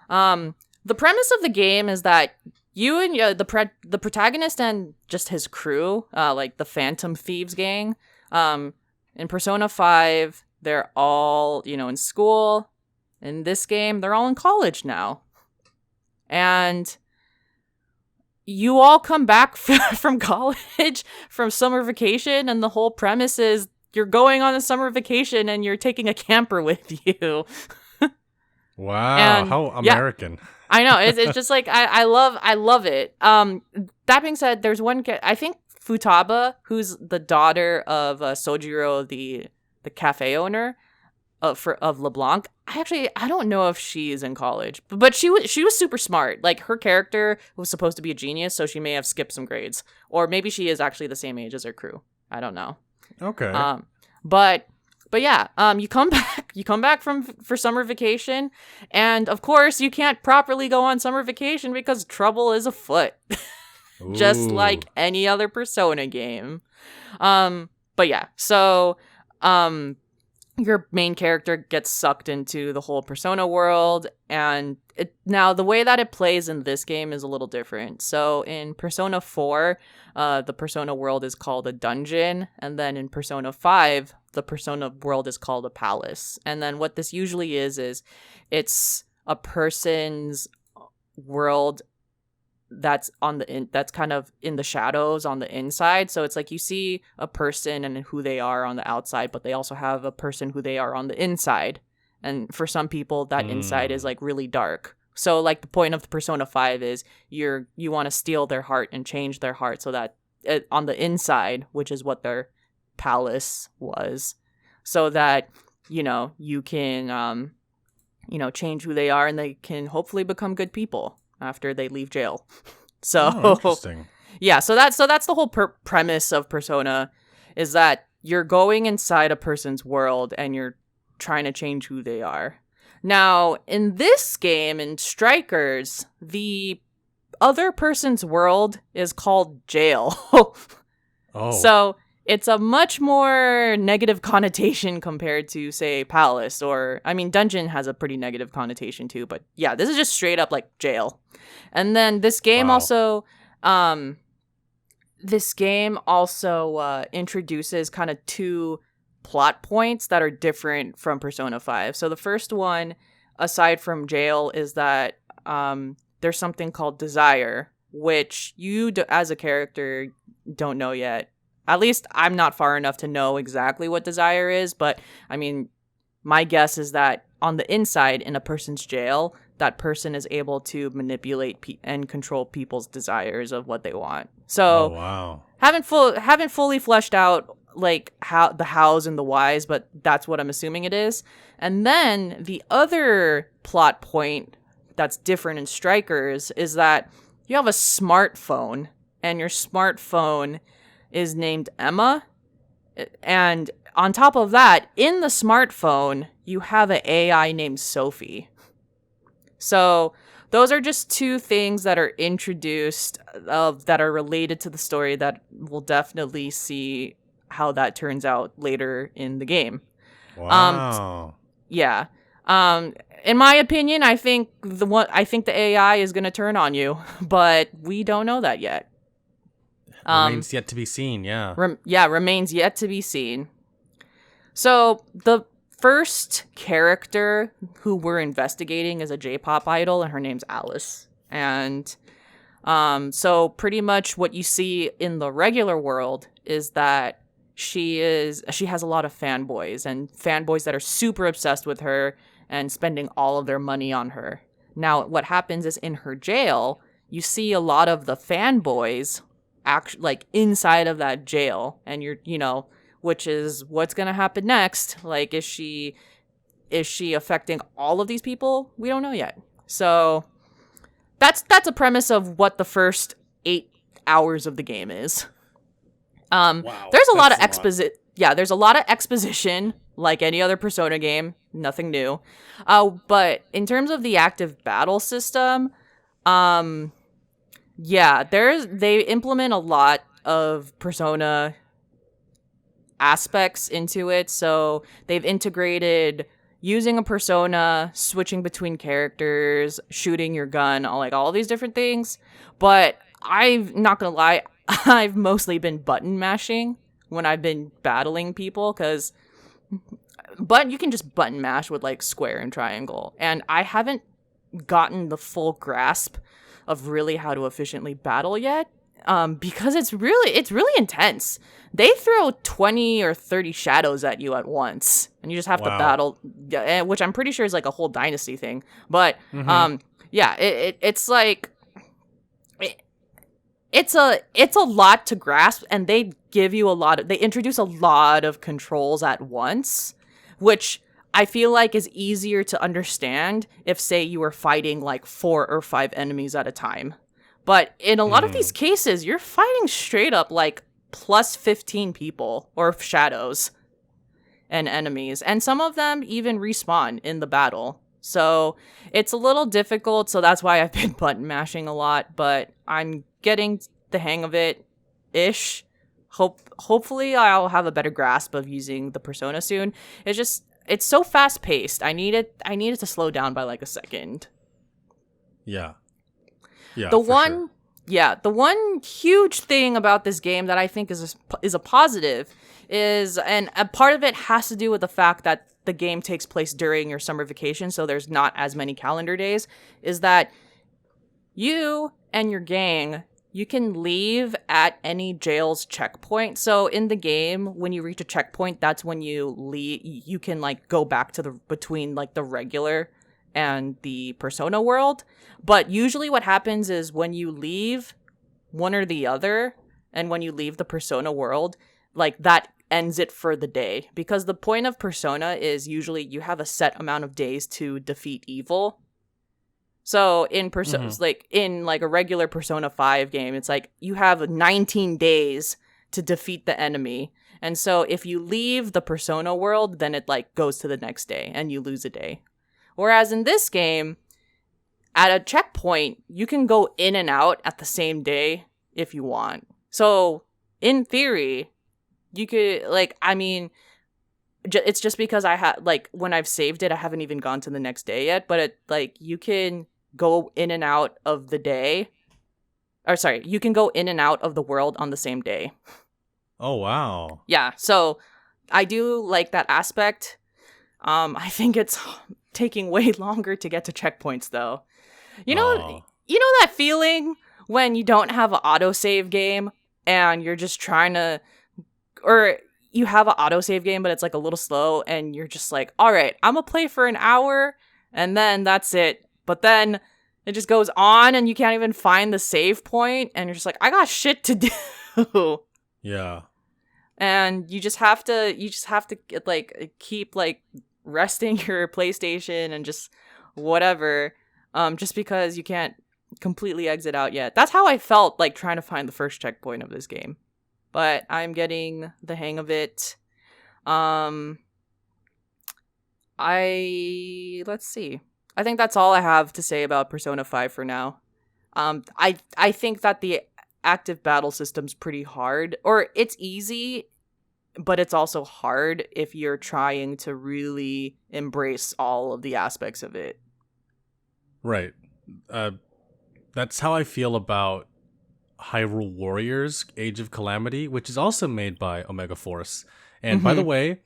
The premise of the game is that you and the protagonist and just his crew, like the Phantom Thieves gang, in Persona 5, they're all, in school. In this game, they're all in college now. And you all come back from college, from summer vacation, and the whole premise is you're going on a summer vacation and you're taking a camper with you. Wow, and, how American. Yeah, I know, it's just like, I love it. That being said, there's one, I think Futaba, who's the daughter of Sojiro, the cafe owner of LeBlanc. I don't know if she's in college, but she was super smart. Like, her character was supposed to be a genius, so she may have skipped some grades, or maybe she is actually the same age as her crew. I don't know. Okay. But But yeah, you come back for summer vacation, and of course you can't properly go on summer vacation because trouble is afoot. Just like any other Persona game. But yeah, so your main character gets sucked into the whole Persona world, and now the way that it plays in this game is a little different. So in Persona 4, the Persona world is called a dungeon, and then in Persona 5, the Persona world is called a palace. And then what this usually is it's a person's world that's that's kind of in the shadows on the inside. So it's like you see a person and who they are on the outside, but they also have a person who they are on the inside. And for some people, that inside is like really dark. So like the point of the Persona 5 is you want to steal their heart and change their heart so that on the inside, which is what their palace was, so that you can change who they are and they can hopefully become good people after they leave jail. So interesting. Yeah, so that's the whole premise of Persona, is that you're going inside a person's world and you're trying to change who they are. Now, in this game, in Strikers, the other person's world is called jail. So it's a much more negative connotation compared to, say, palace, or, I mean, dungeon has a pretty negative connotation too, but yeah, this is just straight up like jail. And then this game also introduces kind of two plot points that are different from Persona 5. So the first one, aside from jail, is that there's something called desire, which you as a character don't know yet. At least I'm not far enough to know exactly what desire is, but I mean, my guess is that on the inside in a person's jail, that person is able to manipulate and control people's desires of what they want. So haven't fully fleshed out like how the hows and the whys, but that's what I'm assuming it is. And then the other plot point that's different in Strikers is that you have a smartphone, and your smartphone is named Emma. And on top of that, in the smartphone, you have an AI named Sophie. So those are just two things that are introduced that are related to the story that we'll definitely see how that turns out later in the game. Wow. Yeah. In my opinion, I think the AI is going to turn on you, but we don't know that yet. Remains yet to be seen, yeah. Remains yet to be seen. So the first character who we're investigating is a J-pop idol, and her name's Alice. And so pretty much what you see in the regular world is that she has a lot of fanboys, and fanboys that are super obsessed with her and spending all of their money on her. Now, what happens is in her jail, you see a lot of the fanboys like inside of that jail, and which is what's gonna happen next. Like, is she affecting all of these people? We don't know yet. So that's a premise of what the first 8 hours of the game is. There's a lot of exposition. Yeah, there's a lot of exposition, like any other Persona game. Nothing new. But in terms of the active battle system, they implement a lot of Persona aspects into it. So they've integrated using a persona, switching between characters, shooting your gun, all these different things. But I'm not gonna lie, I've mostly been button mashing when I've been battling people, but you can just button mash with like square and triangle. And I haven't gotten the full grasp of really how to efficiently battle yet, because it's really intense. They throw 20 or 30 shadows at you at once, and you just have to battle, which I'm pretty sure is like a whole dynasty thing. But it's like it's a lot to grasp, and they introduce a lot of controls at once, which I feel like is easier to understand if, say, you were fighting like 4 or 5 enemies at a time. But in a lot of these cases, you're fighting straight up like plus 15 people or shadows. and enemies, and some of them even respawn in the battle. So it's a little difficult, so that's why I've been button mashing a lot, but I'm getting the hang of it ish. Hopefully I'll have a better grasp of using the persona soon. It's so fast paced. I need it to slow down by like a second. Yeah. The one huge thing about this game that I think is a positive is, and a part of it has to do with the fact that the game takes place during your summer vacation, so there's not as many calendar days, is that you and your gang, you can leave at any jail's checkpoint. So in the game, when you reach a checkpoint, that's when you leave. You can like go back to between like the regular and the persona world. But usually what happens is when you leave one or the other, and when you leave the persona world, like that ends it for the day. Because the point of persona is usually you have a set amount of days to defeat evil. So in like in like a regular Persona 5 game, it's like you have 19 days to defeat the enemy. And so if you leave the persona world, then it like goes to the next day and you lose a day. Whereas in this game, at a checkpoint, you can go in and out at the same day if you want. So in theory, you could like, I mean, it's just because I had like when I've saved it, I haven't even gone to the next day yet, but it like you can go in and out of the day. Or sorry, you can go in and out of the world on the same day. Oh, wow. Yeah, so I do like that aspect. I think it's taking way longer to get to checkpoints though. You know that feeling when you don't have an autosave game and you're just trying to, or you have an autosave game but it's like a little slow and you're just like, all right, I'm gonna play for an hour and then that's it. But then it just goes on and you can't even find the save point and you're just like, I got shit to do. Yeah. And you just have to like keep like resting your PlayStation and just whatever, just because you can't completely exit out yet. That's how I felt like trying to find the first checkpoint of this game. But I'm getting the hang of it. Let's see. I think that's all I have to say about Persona 5 for now. I think that the active battle system's pretty hard, or it's easy, but it's also hard if you're trying to really embrace all of the aspects of it. Right. That's how I feel about Hyrule Warriors Age of Calamity, which is also made by Omega Force. And by the way,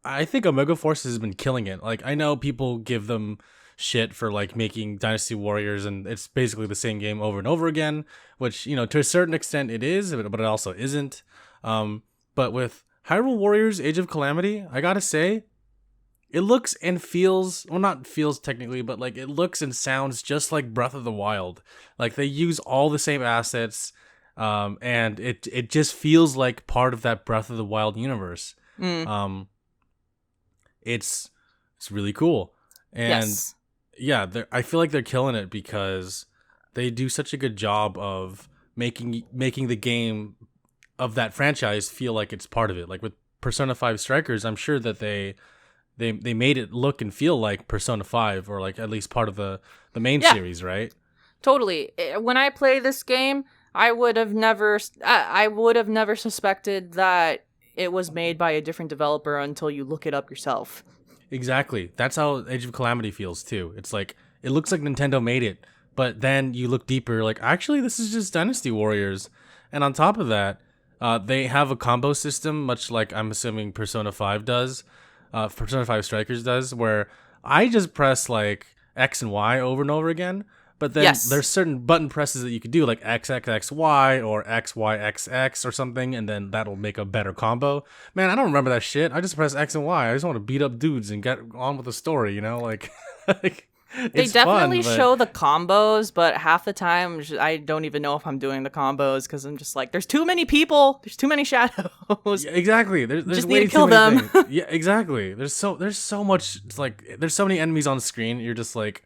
I think Omega Force has been killing it. Like, I know people give them shit for like making Dynasty Warriors and it's basically the same game over and over again, which, you know, to a certain extent it is, but it also isn't. But with Hyrule Warriors Age of Calamity, I gotta say, it looks and feels, well, not feels technically, but like it looks and sounds just like Breath of the Wild. Like they use all the same assets, and it just feels like part of that Breath of the Wild universe. It's really cool. And yes. Yeah, I feel like they're killing it because they do such a good job of making the game of that franchise feel like it's part of it. Like with Persona 5 Strikers, I'm sure that they made it look and feel like Persona 5 or like at least part of the main series, right? Totally. When I play this game, I would have never suspected that it was made by a different developer until you look it up yourself. Exactly. That's how Age of Calamity feels too. It's like it looks like Nintendo made it, but then you look deeper, like actually this is just Dynasty Warriors. And on top of that, they have a combo system, much like I'm assuming Persona 5 does, Persona 5 Strikers does, where I just press like X and Y over and over again. But then there's certain button presses that you could do, like XXXY or XYXX or something, and then that'll make a better combo. Man, I don't remember that shit. I just press X and Y. I just want to beat up dudes and get on with the story, you know? Like, they definitely show the combos, but half the time I don't even know if I'm doing the combos because I'm just like, there's too many people. There's too many shadows. Yeah, exactly. There's just way need to kill too many them. things. Yeah, exactly. There's so much. It's like there's so many enemies on the screen. You're just like,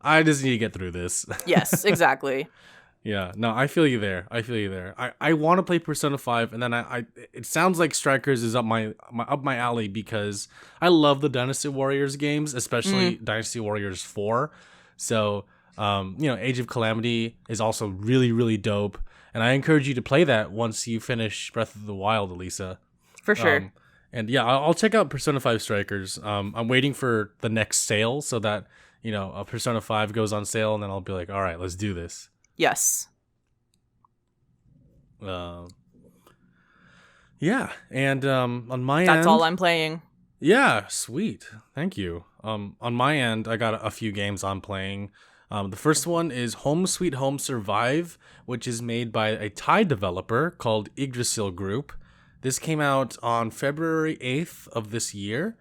I just need to get through this. Yes, exactly. Yeah, no, I feel you there. I want to play Persona 5, and then it sounds like Strikers is up my alley because I love the Dynasty Warriors games, especially Dynasty Warriors 4. So, Age of Calamity is also really, really dope, and I encourage you to play that once you finish Breath of the Wild, Elisa. For sure. And yeah, I'll check out Persona 5 Strikers. I'm waiting for the next sale so that, a Persona 5 goes on sale, and then I'll be like, all right, let's do this. Yes. Yeah, and on my end, that's all I'm playing. Yeah, sweet. Thank you. On my end, I got a few games I'm playing. The first one is Home Sweet Home Survive, which is made by a Thai developer called Yggdrasil Group. This came out on February 8th of this year,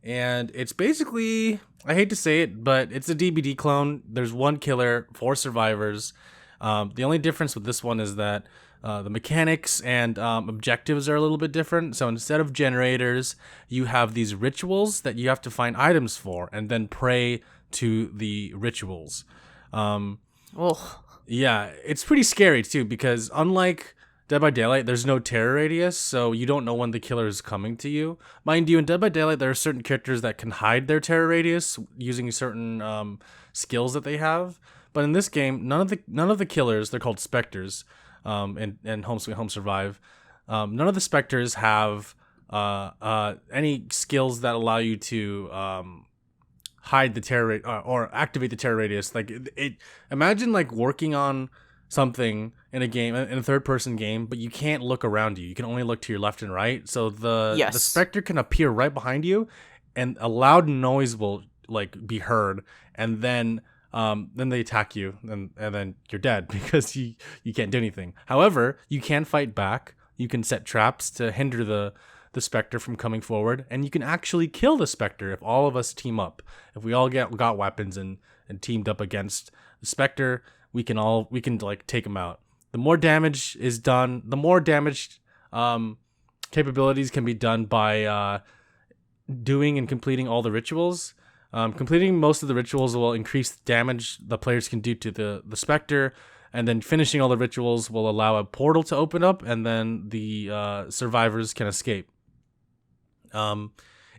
and it's basically, I hate to say it, but it's a DBD clone. There's one killer, 4 survivors. The only difference with this one is that the mechanics and objectives are a little bit different. So instead of generators, you have these rituals that you have to find items for and then pray to the rituals. Yeah, it's pretty scary too because unlike Dead by Daylight, there's no terror radius, so you don't know when the killer is coming to you. Mind you, in Dead by Daylight, there are certain characters that can hide their terror radius using certain skills that they have. But in this game, none of the killers, they're called specters, in Home Sweet Home Survive. None of the specters have any skills that allow you to hide the terror or activate the terror radius. Like imagine like working on something in a game, in a third-person game, but you can't look around you. You can only look to your left and right. So the specter can appear right behind you, and a loud noise will like be heard, and then they attack you, and then you're dead because you can't do anything. However, you can fight back. You can set traps to hinder the specter from coming forward, and you can actually kill the specter if all of us team up. If we all got weapons and teamed up against the specter, we can like take him out. The more damage is done, the more damage capabilities can be done by doing and completing all the rituals. Completing most of the rituals will increase the damage the players can do to the specter, and then finishing all the rituals will allow a portal to open up, and then the survivors can escape.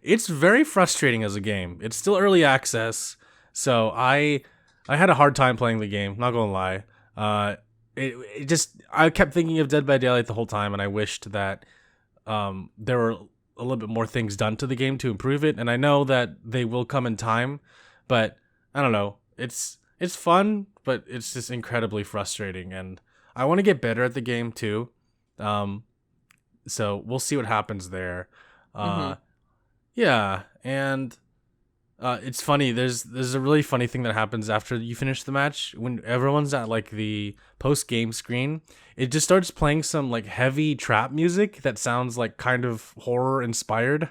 It's very frustrating as a game. It's still early access, so I had a hard time playing the game, not gonna lie. I kept thinking of Dead by Daylight the whole time, and I wished that there were a little bit more things done to the game to improve it, and I know that they will come in time, but I don't know. It's fun, but it's just incredibly frustrating, and I want to get better at the game too. So we'll see what happens there. Yeah, and it's funny. There's a really funny thing that happens after you finish the match when everyone's at like the post game screen. It just starts playing some like heavy trap music that sounds like kind of horror inspired.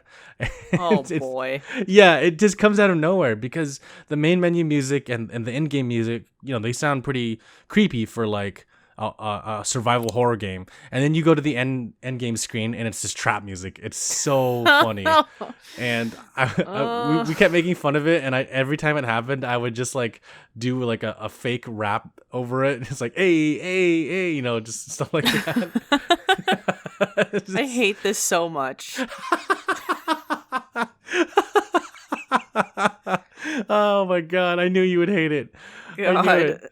Oh boy! Yeah, it just comes out of nowhere because the main menu music and the in game music, they sound pretty creepy for like a survival horror game, and then you go to the end game screen and it's just trap music. It's so funny, and we kept making fun of it. And every time it happened, I would just like do like a fake rap over it. It's like hey, just stuff like that. I hate this so much. Oh my god, I knew you would hate it. God.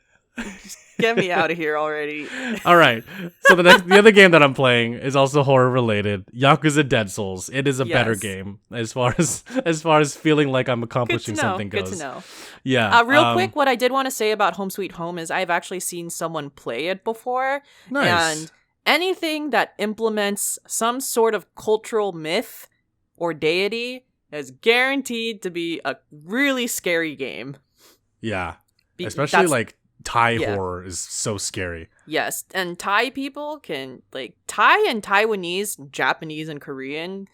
Get me out of here already. All right. So the other game that I'm playing is also horror related. Yakuza Dead Souls. It is a better game as far as feeling like I'm accomplishing something goes. Good to know. Yeah. Real quick, what I did want to say about Home Sweet Home is I've actually seen someone play it before. Nice. And anything that implements some sort of cultural myth or deity is guaranteed to be a really scary game. Yeah. Especially like Thai horror is so scary. Yes, and Thai people can like Thai and Taiwanese, Japanese and Korean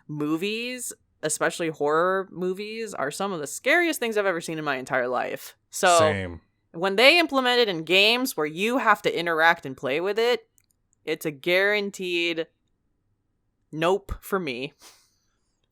movies, especially horror movies, are some of the scariest things I've ever seen in my entire life. So Same. When they implement it in games where you have to interact and play with it, it's a guaranteed nope for me.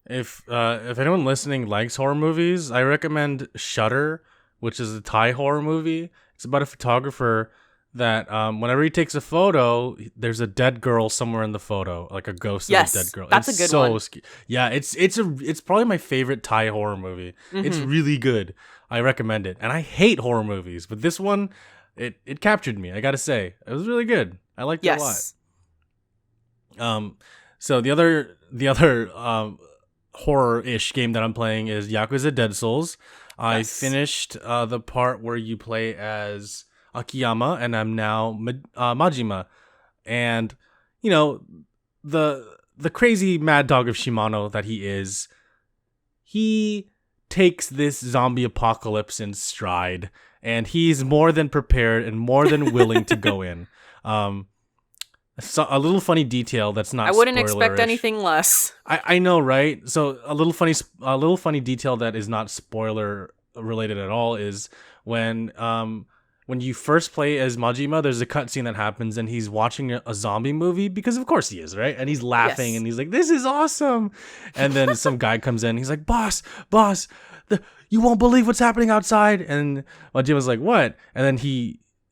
If anyone listening likes horror movies, I recommend Shudder, which is a Thai horror movie. It's about a photographer that whenever he takes a photo, there's a dead girl somewhere in the photo, like a ghost of a dead girl. That's a good one. Yeah, it's probably my favorite Thai horror movie. It's really good. I recommend it. And I hate horror movies, but this one, it captured me. I gotta say, it was really good. I liked it a lot. So the other horror-ish game that I'm playing is Yakuza Dead Souls. I finished the part where you play as Akiyama, and I'm now Majima. And, you know, the crazy mad dog of Shimano that he is, he takes this zombie apocalypse in stride, and he's more than prepared and more than willing to go in. So a little funny detail that's not. I wouldn't expect anything less. I know, right? So a little funny detail that is not spoiler related at all is when you first play as Majima, there's a cutscene that happens, and he's watching a zombie movie because of course he is, right? And he's laughing, and he's like, "This is awesome!" And then some guy comes in, he's like, "Boss, you won't believe what's happening outside." And Majima's like, "What?" And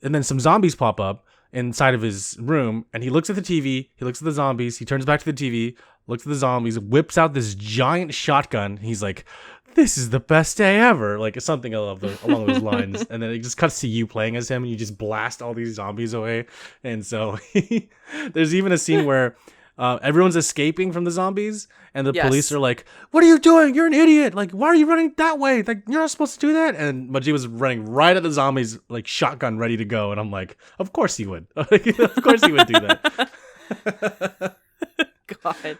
then some zombies pop up inside of his room, and he looks at the TV, he looks at the zombies, he turns back to the TV, looks at the zombies, whips out this giant shotgun. He's like, "This is the best day ever," like something along those lines. And then it just cuts to you playing as him, and you just blast all these zombies away. And so there's even a scene where everyone's escaping from the zombies, and the police are like, "What are you doing? You're an idiot! Like, why are you running that way? Like, you're not supposed to do that." And Maji was running right at the zombies, like shotgun ready to go. And I'm like, of course he would. Of course he would do that. God.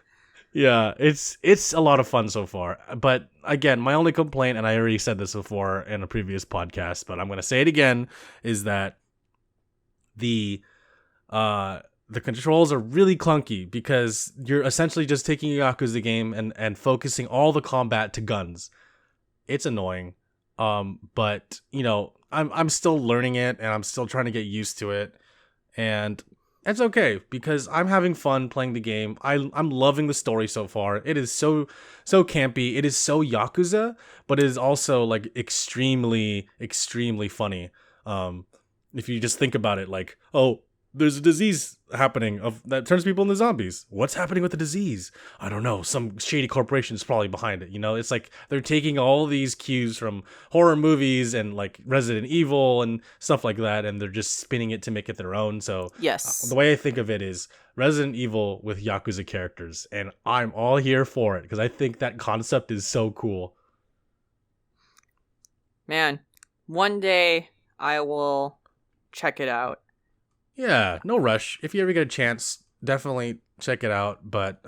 Yeah, it's a lot of fun so far. But again, my only complaint, and I already said this before in a previous podcast, but I'm going to say it again, is that the controls are really clunky because you're essentially just taking a Yakuza game and focusing all the combat to guns. It's annoying. But you know, I'm still learning it, and I'm still trying to get used to it. And it's okay because I'm having fun playing the game. I'm loving the story so far. It is so campy. It is so Yakuza, but it is also like extremely funny. If you just think about it, like, oh, there's a disease happening that turns people into zombies. What's happening with the disease? I don't know. Some shady corporation is probably behind it. You know, it's like they're taking all these cues from horror movies and like Resident Evil and stuff like that, and they're just spinning it to make it their own. So the way I think of it is Resident Evil with Yakuza characters, and I'm all here for it because I think that concept is so cool. Man, one day I will check it out. Yeah, no rush. If you ever get a chance, definitely check it out. But,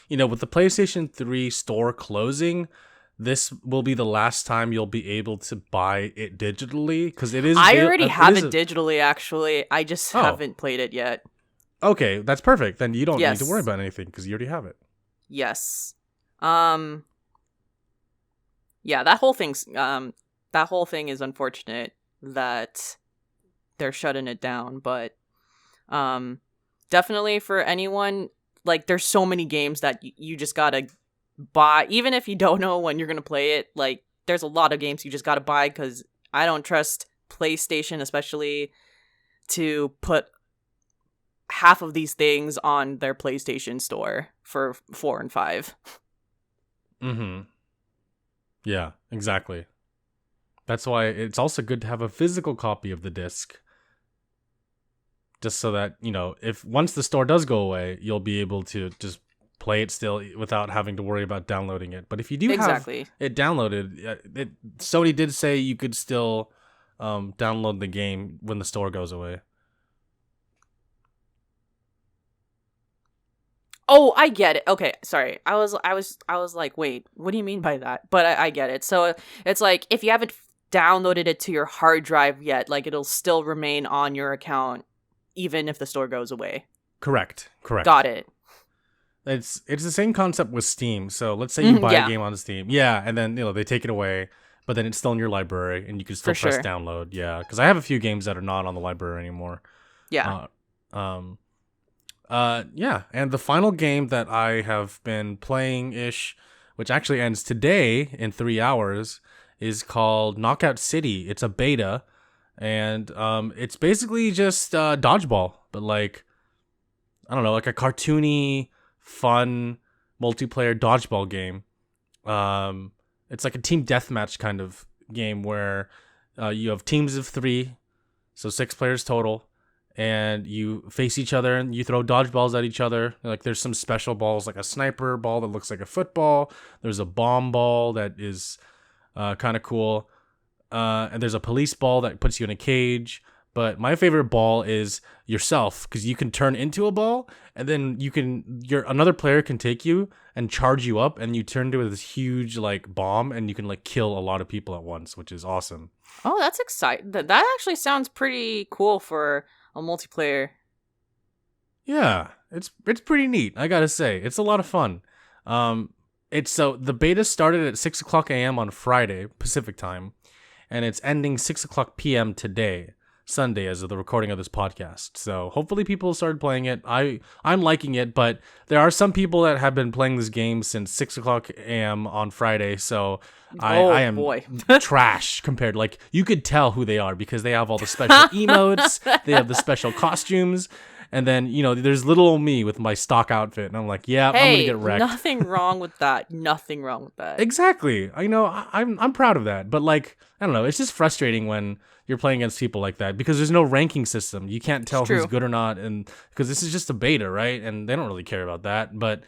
you know, with the PlayStation 3 store closing, this will be the last time you'll be able to buy it digitally. Because it is. I already have it digitally, actually. I just haven't played it yet. Okay, that's perfect. Then you don't need to worry about anything because you already have it. Yes. Yeah, that whole thing is unfortunate that they're shutting it down, but definitely for anyone, like, there's so many games that you just gotta buy, even if you don't know when you're gonna play it. Like, there's a lot of games you just gotta buy because I don't trust PlayStation, especially, to put half of these things on their PlayStation store for 4 and 5. Yeah, exactly. That's why it's also good to have a physical copy of the disc. Just so that, you know, if once the store does go away, you'll be able to just play it still without having to worry about downloading it. But if you do have it downloaded, Sony did say you could still download the game when the store goes away. Oh, I get it. Okay, sorry. I was like, wait, what do you mean by that? But I get it. So it's like if you haven't downloaded it to your hard drive yet, like, it'll still remain on your account even if the store goes away. Correct. Got it. It's the same concept with Steam. So let's say you buy a game on Steam. Yeah, and then, you know, they take it away, but then it's still in your library and you can still press download. Yeah, because I have a few games that are not on the library anymore. Yeah. Yeah, and the final game that I have been playing-ish, which actually ends today in 3 hours, is called Knockout City. It's a beta, and it's basically just dodgeball, but like I don't know, like a cartoony, fun multiplayer dodgeball game. It's like a team deathmatch kind of game where you have teams of 3, so 6 players total, and you face each other and you throw dodgeballs at each other. Like there's some special balls, like a sniper ball that looks like a football. There's a bomb ball that is kind of cool. And there's a police ball that puts you in a cage. But my favorite ball is yourself, because you can turn into a ball, and then another player can take you and charge you up, and you turn into this huge like bomb, and you can like kill a lot of people at once, which is awesome. Oh, that's exciting. That actually sounds pretty cool for a multiplayer. Yeah, it's pretty neat. I gotta say, it's a lot of fun. The beta started at 6:00 a.m. on Friday Pacific time, and it's ending 6:00 p.m. today, Sunday, as of the recording of this podcast. So hopefully people started playing it. I'm liking it, but there are some people that have been playing this game since 6:00 a.m. on Friday. So I am trash compared. Like you could tell who they are because they have all the special emotes, they have the special costumes. And then, there's little old me with my stock outfit. And I'm like, yeah, I'm going to get wrecked. Nothing wrong with that. Nothing wrong with that. Exactly. I'm proud of that. But like, I don't know. It's just frustrating when you're playing against people like that because there's no ranking system. You can't tell who's good or not. And because this is just a beta, right? And they don't really care about that. But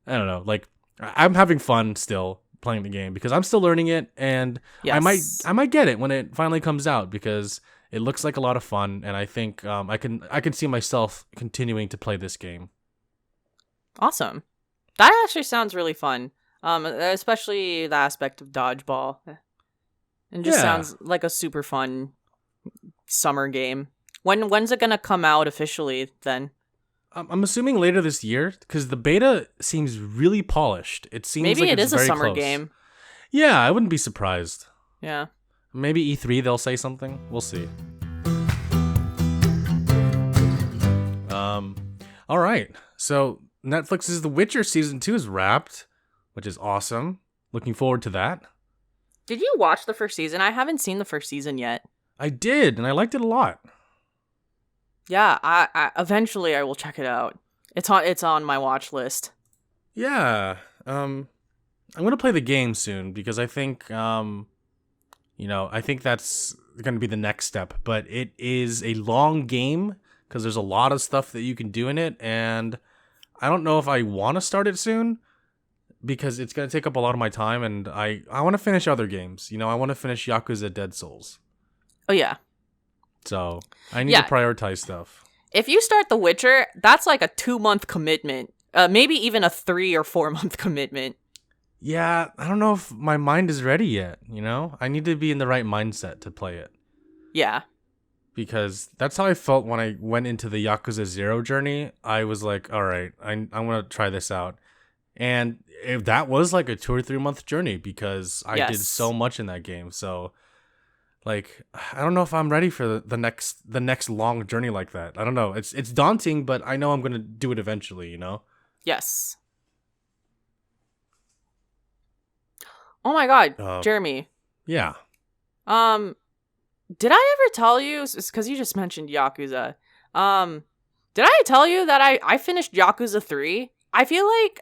I don't know. Like, I'm having fun still playing the game because I'm still learning it. And yes. I might get it when it finally comes out because it looks like a lot of fun, and I think I can see myself continuing to play this game. Awesome. That actually sounds really fun, especially the aspect of dodgeball. It just sounds like a super fun summer game. When's it going to come out officially then? I'm assuming later this year, because the beta seems really polished. It seems maybe like it it's is a very summer close. game. Yeah, I wouldn't be surprised. Yeah. Maybe E3 they'll say something. We'll see. All right. So Netflix's The Witcher season 2 is wrapped, which is awesome. Looking forward to that. Did you watch the first season? I haven't seen the first season yet. I did, and I liked it a lot. Yeah, I eventually I will check it out. It's on my watch list. Yeah. I'm gonna play the game soon because I think I think that's going to be the next step, but it is a long game because there's a lot of stuff that you can do in it, and I don't know if I want to start it soon because it's going to take up a lot of my time, and I want to finish other games. I want to finish Yakuza Dead Souls. Oh, yeah. So I need to prioritize stuff. If you start The Witcher, that's like a 2-month commitment, maybe even a 3 or 4-month commitment. Yeah, I don't know if my mind is ready yet, I need to be in the right mindset to play it. Yeah. Because that's how I felt when I went into the Yakuza 0 journey. I was like, all right, I'm going to try this out. And that was like a 2 or 3 month journey because I did so much in that game. So, like, I don't know if I'm ready for the next long journey like that. I don't know. It's daunting, but I know I'm going to do it eventually, Yes. Oh my god, Jeremy. Yeah. Did I ever tell you, because you just mentioned Yakuza, did I tell you that I finished Yakuza 3? I feel like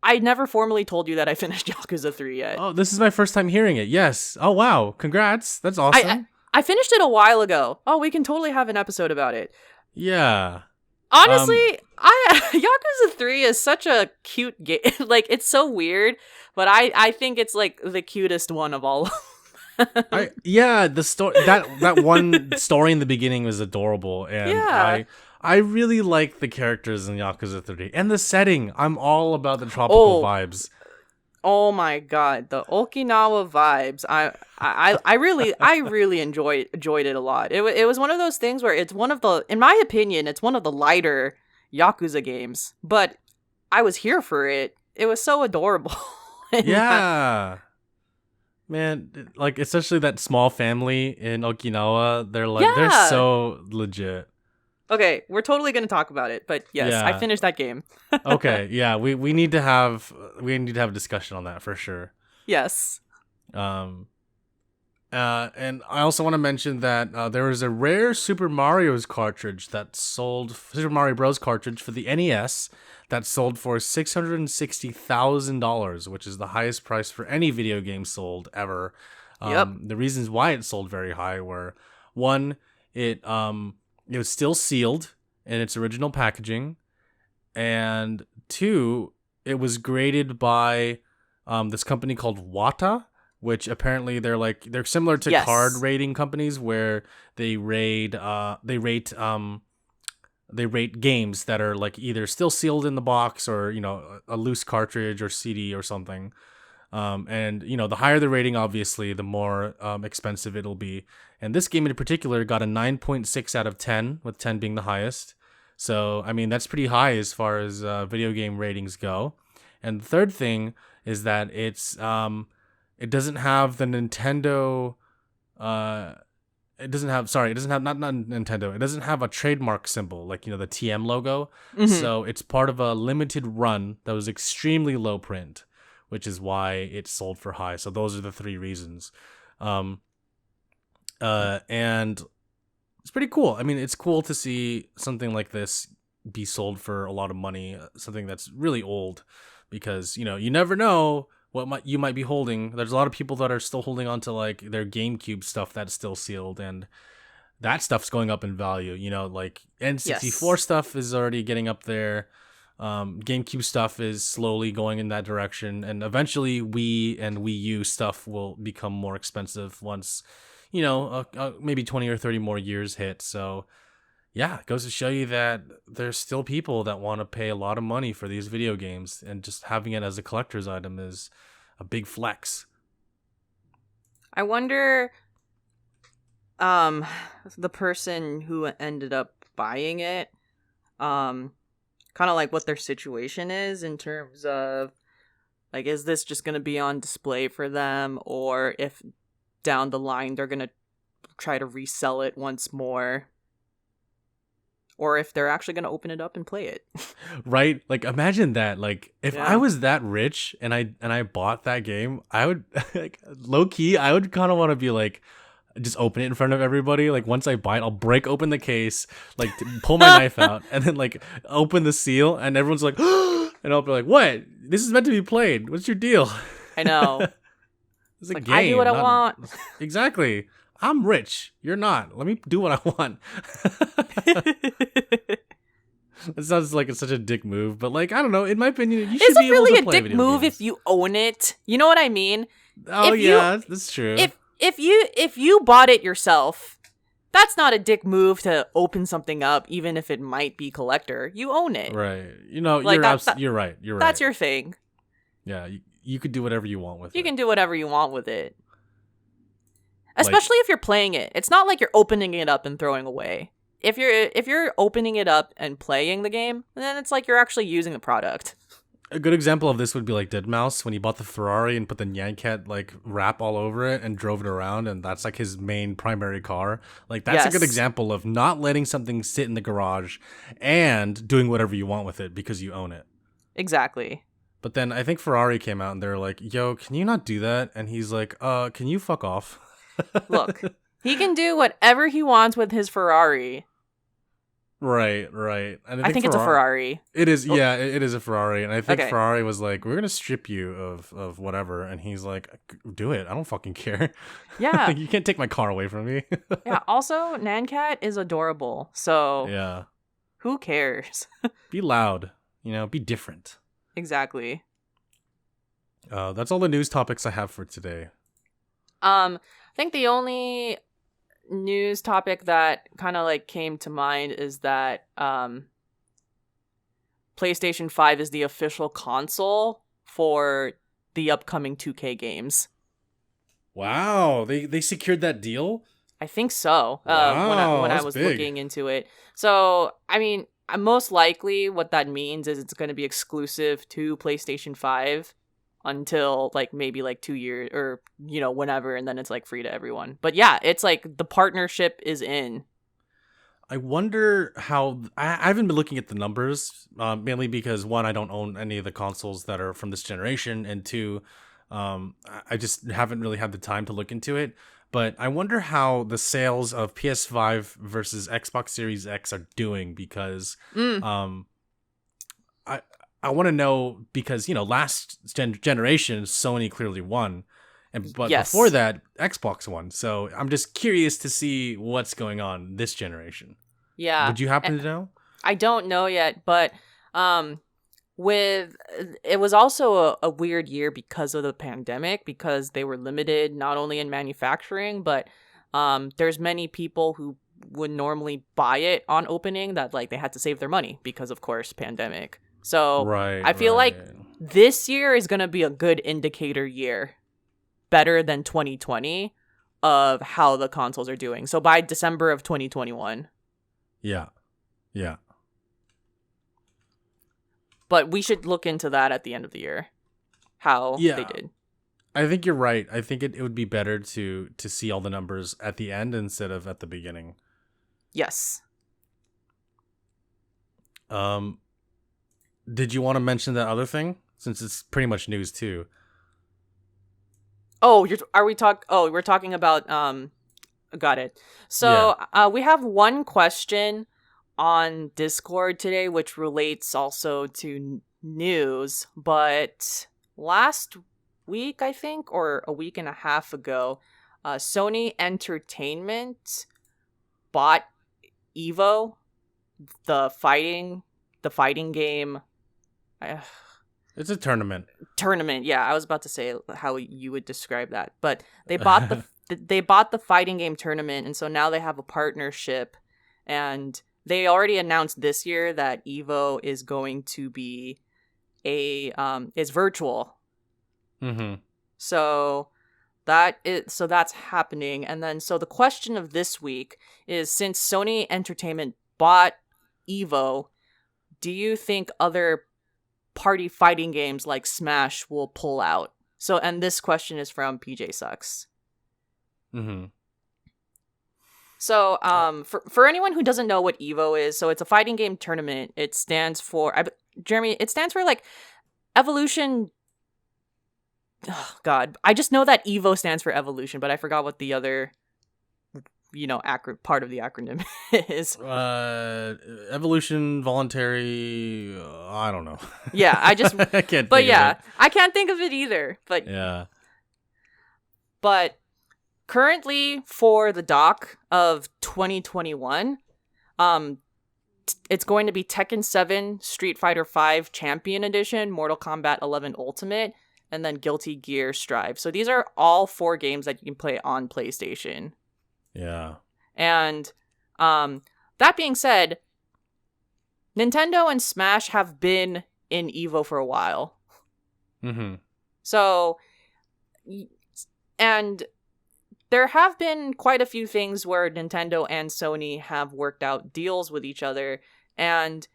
I never formally told you that I finished Yakuza 3 yet. Oh, this is my first time hearing it. Yes. Oh, wow. Congrats. That's awesome. I finished it a while ago. Oh, we can totally have an episode about it. Yeah. Honestly, Yakuza 3 is such a cute game. Like, it's so weird, but I think it's like the cutest one of all. The story that one story in the beginning was adorable, and I really like the characters in Yakuza 3 and the setting. I'm all about the tropical vibes. Oh my god, the Okinawa vibes. I really enjoyed it a lot. It was one of those things where it's one of the, in my opinion, it's one of the lighter Yakuza games, but I was here for it. It was so adorable. Yeah. Man, like, especially that small family in Okinawa, they're so legit. Okay, we're totally going to talk about it, but yes, I finished that game. Okay, yeah, we need to have a discussion on that for sure. Yes. And And I also want to mention that there was a rare Super Mario's cartridge that sold, Super Mario Bros. Cartridge for the NES that sold for $660,000, which is the highest price for any video game sold ever. Yep. The reasons why it sold very high were, one, it was still sealed in its original packaging, and two, it was graded by this company called Wata, which apparently they're similar to card rating companies where they rate games that are like either still sealed in the box or, you know, a loose cartridge or CD or something. And, you know, the higher the rating, obviously, the more expensive it'll be. And this game in particular got a 9.6 out of 10, with 10 being the highest. So, I mean, that's pretty high as far as video game ratings go. And the third thing is that it doesn't have the Nintendo... It doesn't have not Nintendo. It doesn't have a trademark symbol, like, you know, the TM logo. Mm-hmm. So it's part of a limited run that was extremely low print, which is why it sold for high. So those are the three reasons. And it's pretty cool. I mean, it's cool to see something like this be sold for a lot of money, something that's really old, because, you know, you never know what you might be holding. There's a lot of people that are still holding on to like their GameCube stuff that's still sealed, and that stuff's going up in value. You know, like N64 stuff is already getting up there. GameCube stuff is slowly going in that direction, and eventually Wii and Wii U stuff will become more expensive once, you know, maybe 20 or 30 more years hit. So yeah, it goes to show you that there's still people that want to pay a lot of money for these video games, and just having it as a collector's item is a big flex. I wonder, the person who ended up buying it, kind of like what their situation is in terms of, like, is this just going to be on display for them, or if down the line they're going to try to resell it once more. Or if they're actually going to open it up and play it. Right? Like, imagine that. Like, if I was that rich and I bought that game, I would, like, low key, I would kind of want to be like, just open it in front of everybody. Like, once I buy it, I'll break open the case, like, pull my knife out, and then, like, open the seal, and everyone's like, and I'll be like, what? This is meant to be played. What's your deal? I know. It's a like, game. I do what I want. Exactly. I'm rich. You're not. Let me do what I want. It sounds like it's such a dick move, but, like, I don't know. In my opinion, you should be able to play video games. It's really a dick move if you own it. You know what I mean? Oh, yeah, that's true. If you bought it yourself, that's not a dick move to open something up, even if it might be collector. You own it. Right. You know, like, you're right. You're right. That's your thing. Yeah, you could do whatever you want with it. You can do whatever you want with it. Especially if you're playing it. It's not like you're opening it up and throwing away. If you're opening it up and playing the game, then it's like you're actually using the product. A good example of this would be like Deadmau5 when he bought the Ferrari and put the Nyan Cat like wrap all over it and drove it around, and that's like his main primary car. Like, that's a good example of not letting something sit in the garage and doing whatever you want with it because you own it. Exactly. But then I think Ferrari came out and they're like, "Yo, can you not do that?" And he's like, can you fuck off?" Look, he can do whatever he wants with his Ferrari. Right. And I think it's a Ferrari. It is, yeah, it is a Ferrari. And I think Ferrari was like, "We're going to strip you of whatever." And he's like, "Do it. I don't fucking care." Yeah. Like, you can't take my car away from me. Yeah, also, Nyan Cat is adorable. So, yeah, who cares? Be loud. You know, be different. Exactly. That's all the news topics I have for today. I think the only news topic that kind of like came to mind is that PlayStation 5 is the official console for the upcoming 2K games. Wow, they secured that deal? I think so. Wow, when I was looking into it. So, I mean, most likely what that means is it's going to be exclusive to PlayStation 5 until like maybe like 2 years or, you know, whenever, and then it's like free to everyone. But yeah, it's like the partnership is in. I wonder how... I haven't been looking at the numbers, mainly because, one, I don't own any of the consoles that are from this generation, and two, I just haven't really had the time to look into it. But I wonder how the sales of PS5 versus Xbox Series X are doing, because I want to know, because last generation Sony clearly won, but Yes. before that Xbox won. So I'm just curious to see what's going on this generation. Yeah. Would you happen to know? I don't know yet, but it was also a weird year because of the pandemic, because they were limited not only in manufacturing, but there's many people who would normally buy it on opening that like they had to save their money because, of course, pandemic. So I feel like this year is going to be a good indicator year, better than 2020, of how the consoles are doing. So by December of 2021. Yeah. But we should look into that at the end of the year, how they did. I think you're right. I think it would be better to see all the numbers at the end instead of at the beginning. Yes. Did you want to mention that other thing, since it's pretty much news too? Oh, we're talking about got it. So, we have one question on Discord today which relates also to news, but last week, I think, or a week and a half ago, Sony Entertainment bought Evo, the fighting game. It's a tournament. Yeah, I was about to say how you would describe that, but they bought the fighting game tournament, and so now they have a partnership, and they already announced this year that Evo is going to be is virtual. Mm-hmm. So that's happening, and then so the question of this week is, since Sony Entertainment bought Evo, do you think other party fighting games like Smash will pull out? So, and this question is from PJ Sucks. Mm-hmm. So, for anyone who doesn't know what Evo is, so it's a fighting game tournament. It stands for, Jeremy, it stands for like Evolution. Oh, God, I just know that Evo stands for Evolution, but I forgot what the other, part of the acronym is. Evolution, voluntary. I don't know. Yeah, I just. I can't. But yeah, I can't think of it either. But yeah. But currently, for the doc of 2021, it's going to be Tekken 7, Street Fighter 5 Champion Edition, Mortal Kombat 11 Ultimate, and then Guilty Gear Strive. So these are all 4 games that you can play on PlayStation. Yeah. And that being said, Nintendo and Smash have been in Evo for a while. Mm-hmm. So, and there have been quite a few things where Nintendo and Sony have worked out deals with each other, and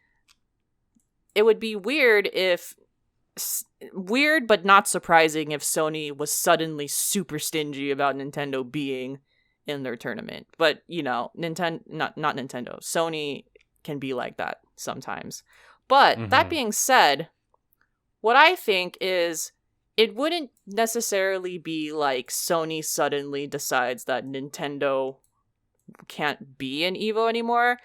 it would be weird but not surprising if Sony was suddenly super stingy about Nintendo being in their tournament. But, not Nintendo. Sony can be like that sometimes. But that being said, what I think is, it wouldn't necessarily be like Sony suddenly decides that Nintendo can't be in Evo anymore.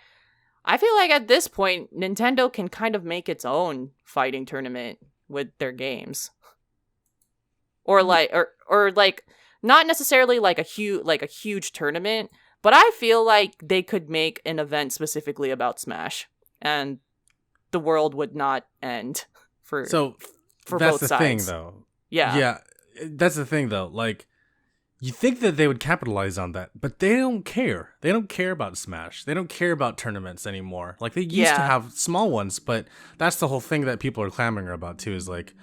I feel like at this point, Nintendo can kind of make its own fighting tournament with their games. Or not necessarily like a huge tournament, but I feel like they could make an event specifically about Smash, and the world would not end for both sides. That's the thing, though. Yeah, that's the thing, though. Like, you think that they would capitalize on that, but they don't care. They don't care about Smash. They don't care about tournaments anymore. Like, they used to have small ones, but that's the whole thing that people are clamoring about, too, is like,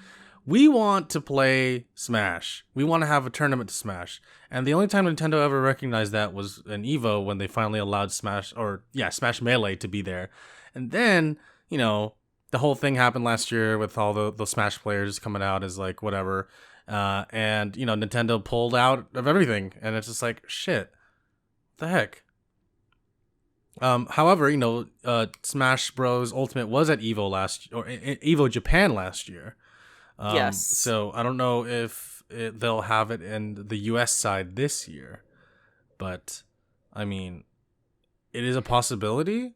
we want to play Smash. We want to have a tournament to Smash. And the only time Nintendo ever recognized that was in Evo, when they finally allowed Smash Melee to be there. And then, the whole thing happened last year with all the Smash players coming out as like whatever. And, Nintendo pulled out of everything. And it's just like, shit. What the heck? However, Smash Bros. Ultimate was at Evo Evo Japan last year. Yes. So I don't know if they'll have it in the US side this year. But I mean, it is a possibility.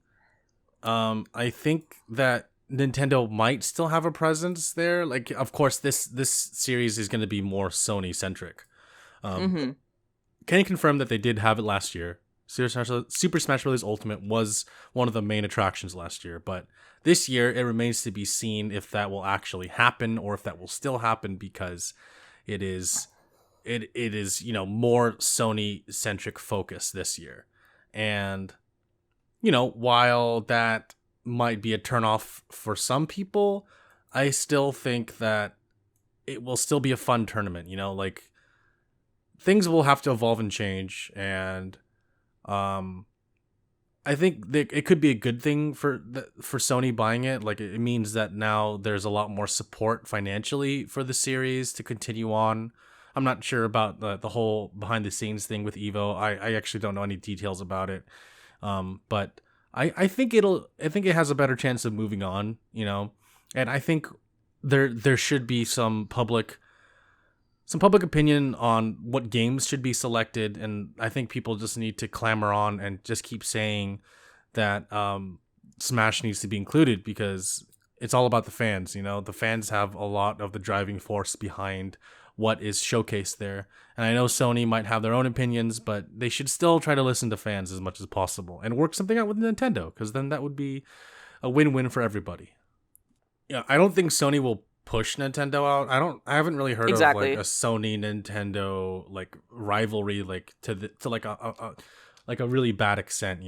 I think that Nintendo might still have a presence there. Like, of course, this series is going to be more Sony centric. Can you confirm that they did have it last year? Super Smash Bros. Ultimate was one of the main attractions last year, but this year it remains to be seen if that will actually happen or if that will still happen, because it is more Sony centric focus this year. And while that might be a turnoff for some people, I still think that it will still be a fun tournament. Like, things will have to evolve and change, and I think it could be a good thing for Sony buying it. Like, it means that now there's a lot more support financially for the series to continue on. I'm not sure about the whole behind the scenes thing with Evo. I actually don't know any details about it. But I think it has a better chance of moving on, and I think there should be some public opinion on what games should be selected, and I think people just need to clamor on and just keep saying that Smash needs to be included, because it's all about the fans. The fans have a lot of the driving force behind what is showcased there. And I know Sony might have their own opinions, but they should still try to listen to fans as much as possible and work something out with Nintendo, because then that would be a win-win for everybody. I don't think Sony will push Nintendo out. I haven't really heard of like a Sony Nintendo like rivalry, like to like a really bad extent,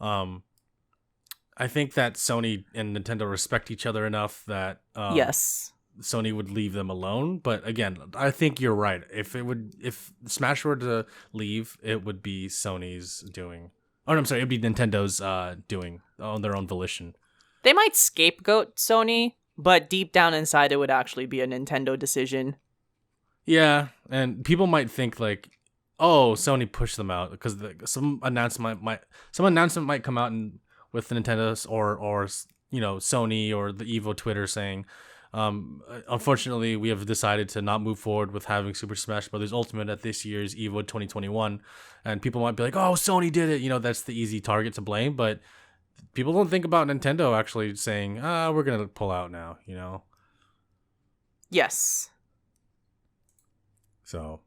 I think that Sony and Nintendo respect each other enough that yes, Sony would leave them alone. But again, I think you're right. If Smash were to leave, it would be Sony's doing. Oh, no, I'm sorry, it'd be Nintendo's doing on their own volition. They might scapegoat Sony, but deep down inside, it would actually be a Nintendo decision. Yeah, and people might think like, oh, Sony pushed them out because some announcement might come out with the Nintendo's or Sony or the Evo Twitter saying, unfortunately, we have decided to not move forward with having Super Smash Bros. Ultimate at this year's Evo 2021, and people might be like, oh, Sony did it. That's the easy target to blame, but people don't think about Nintendo actually saying, we're going to pull out now, Yes. So,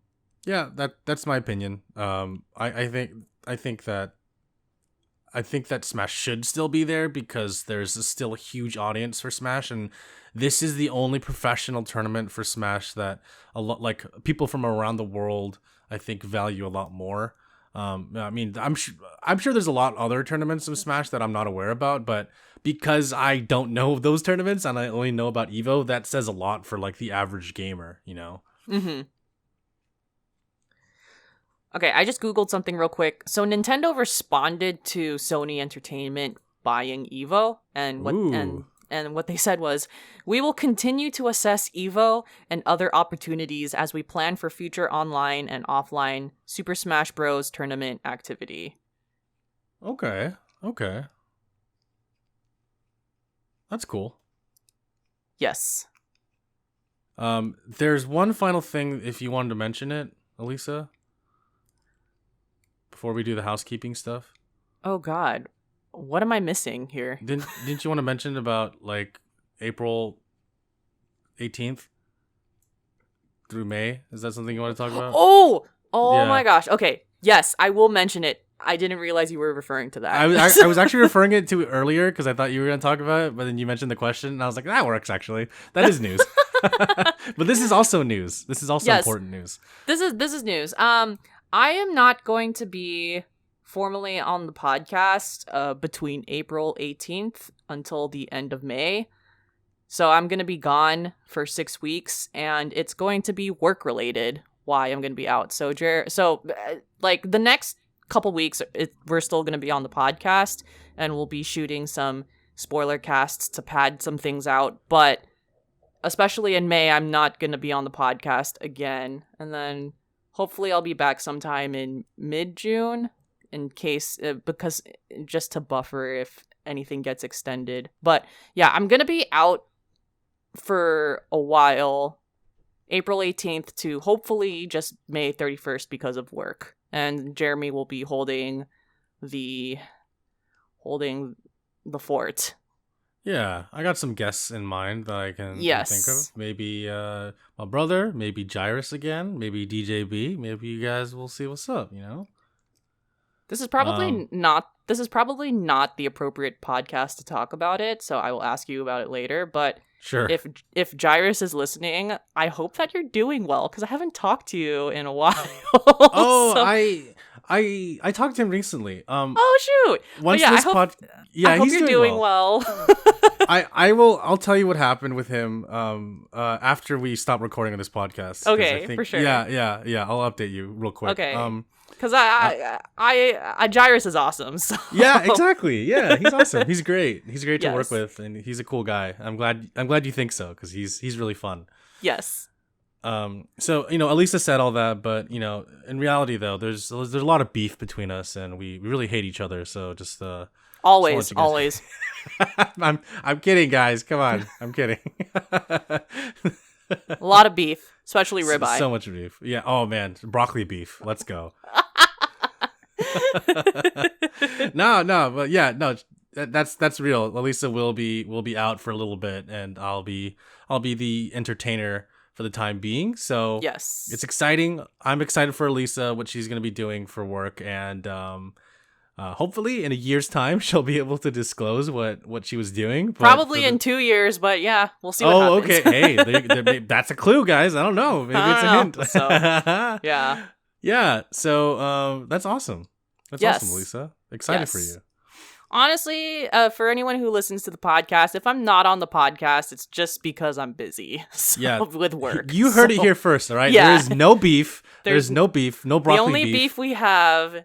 yeah, that's my opinion. I think that Smash should still be there because there's still a huge audience for Smash, and this is the only professional tournament for Smash that a lot like people from around the world I think value a lot more. I mean, I'm sure there's a lot of other tournaments of Smash that I'm not aware about, but because I don't know those tournaments and I only know about Evo, that says a lot for like the average gamer, Mm-hmm. Okay, I just Googled something real quick. So Nintendo responded to Sony Entertainment buying Evo, and what they said was, we will continue to assess Evo and other opportunities as we plan for future online and offline Super Smash Bros. Tournament activity. Okay. That's cool. Yes. There's one final thing if you wanted to mention it, Alyssa, before we do the housekeeping stuff. Oh God. What am I missing here? Didn't you want to mention about like April 18th through May? Is that something you want to talk about? Oh yeah. My gosh. Okay. Yes, I will mention it. I didn't realize you were referring to that. I was actually referring it to earlier because I thought you were going to talk about it, but then you mentioned the question and I was like, that works actually. That is news. But this is also news. This is also important news. This is news. I am not going to be formally on the podcast between April 18th until the end of May. So I'm going to be gone for 6 weeks, and it's going to be work related why I'm going to be out. So like the next couple weeks, we're still going to be on the podcast, and we'll be shooting some spoiler casts to pad some things out. But especially in May, I'm not going to be on the podcast again. And then hopefully I'll be back sometime in mid-June in case, because just to buffer if anything gets extended. But yeah, I'm going to be out for a while April 18th to hopefully just May 31st because of work. And Jeremy will be holding the fort. Yeah, I got some guests in mind that I can think of. Maybe my brother, maybe Jairus again, maybe DJB. Maybe you guys will see what's up, This is probably not the appropriate podcast to talk about it, so I will ask you about it later. But sure, if Jairus is listening, I hope that you're doing well because I haven't talked to you in a while. Oh, so... I talked to him recently. Oh shoot! Once I he's hope you're doing well. I'll tell you what happened with him after we stop recording on this podcast. Okay, for sure. Yeah. I'll update you real quick. Okay. Because Jairus is awesome. So. Yeah, exactly. Yeah, he's awesome. He's great. He's great to work with, and he's a cool guy. I'm glad you think so because he's really fun. Yes. So Alyssa said all that, but in reality though, there's a lot of beef between us, and we really hate each other. So just always. I'm kidding, guys. Come on, I'm kidding. A lot of beef, especially ribeye. So much beef. Yeah. Oh man, broccoli beef. Let's go. No, but yeah, no. That's real. Alyssa will be out for a little bit, and I'll be the entertainer for the time being. So yes, it's exciting. I'm excited for Alyssa, what she's going to be doing for work, and hopefully in a year's time she'll be able to disclose what she was doing. But probably in 2 years, but yeah, we'll see what happens. Okay. Hey, that's a clue, guys. I don't know. Maybe it's a hint. So, yeah. Yeah. So that's awesome. That's awesome, Alyssa. Excited for you. Honestly, for anyone who listens to the podcast, if I'm not on the podcast, it's just because I'm busy with work. You heard it here first, all right? Yeah. There is no beef. There's no beef. No broccoli beef. The only beef we have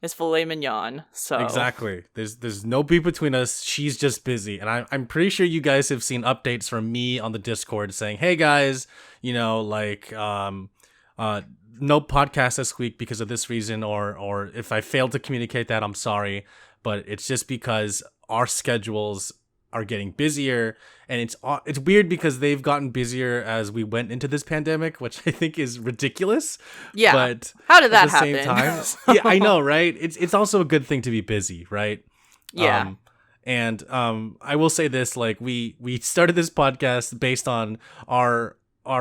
is filet mignon. So exactly. There's no beef between us. She's just busy. And I'm pretty sure you guys have seen updates from me on the Discord saying, hey, guys, no podcast this week because of this reason, or if I failed to communicate that, I'm sorry. But it's just because our schedules are getting busier, and it's weird because they've gotten busier as we went into this pandemic, which I think is ridiculous. Yeah, but how did that happen? At the same time, yeah, I know, right? It's also a good thing to be busy, right? Yeah. I will say this: like we started this podcast based on our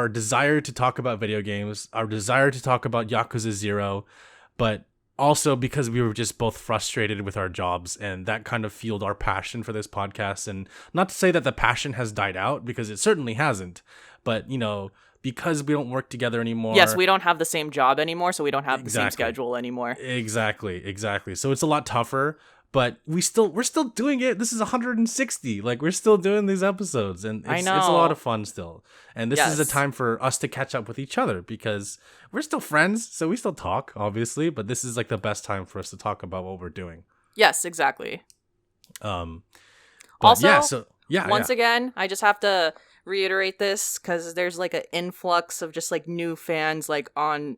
desire to talk about video games, our desire to talk about Yakuza 0, but also because we were just both frustrated with our jobs, and that kind of fueled our passion for this podcast. And not to say that the passion has died out, because it certainly hasn't, but because we don't work together anymore. Yes, we don't have the same job anymore, so we don't have the same schedule anymore. Exactly. So it's a lot tougher, but we're still doing it. This is 160. Like, we're still doing these episodes, and it's a lot of fun still. And this is a time for us to catch up with each other, because we're still friends, so we still talk, obviously, but this is like the best time for us to talk about what we're doing. Yes, exactly. Also, once again, I just have to reiterate this because there's like an influx of just like new fans on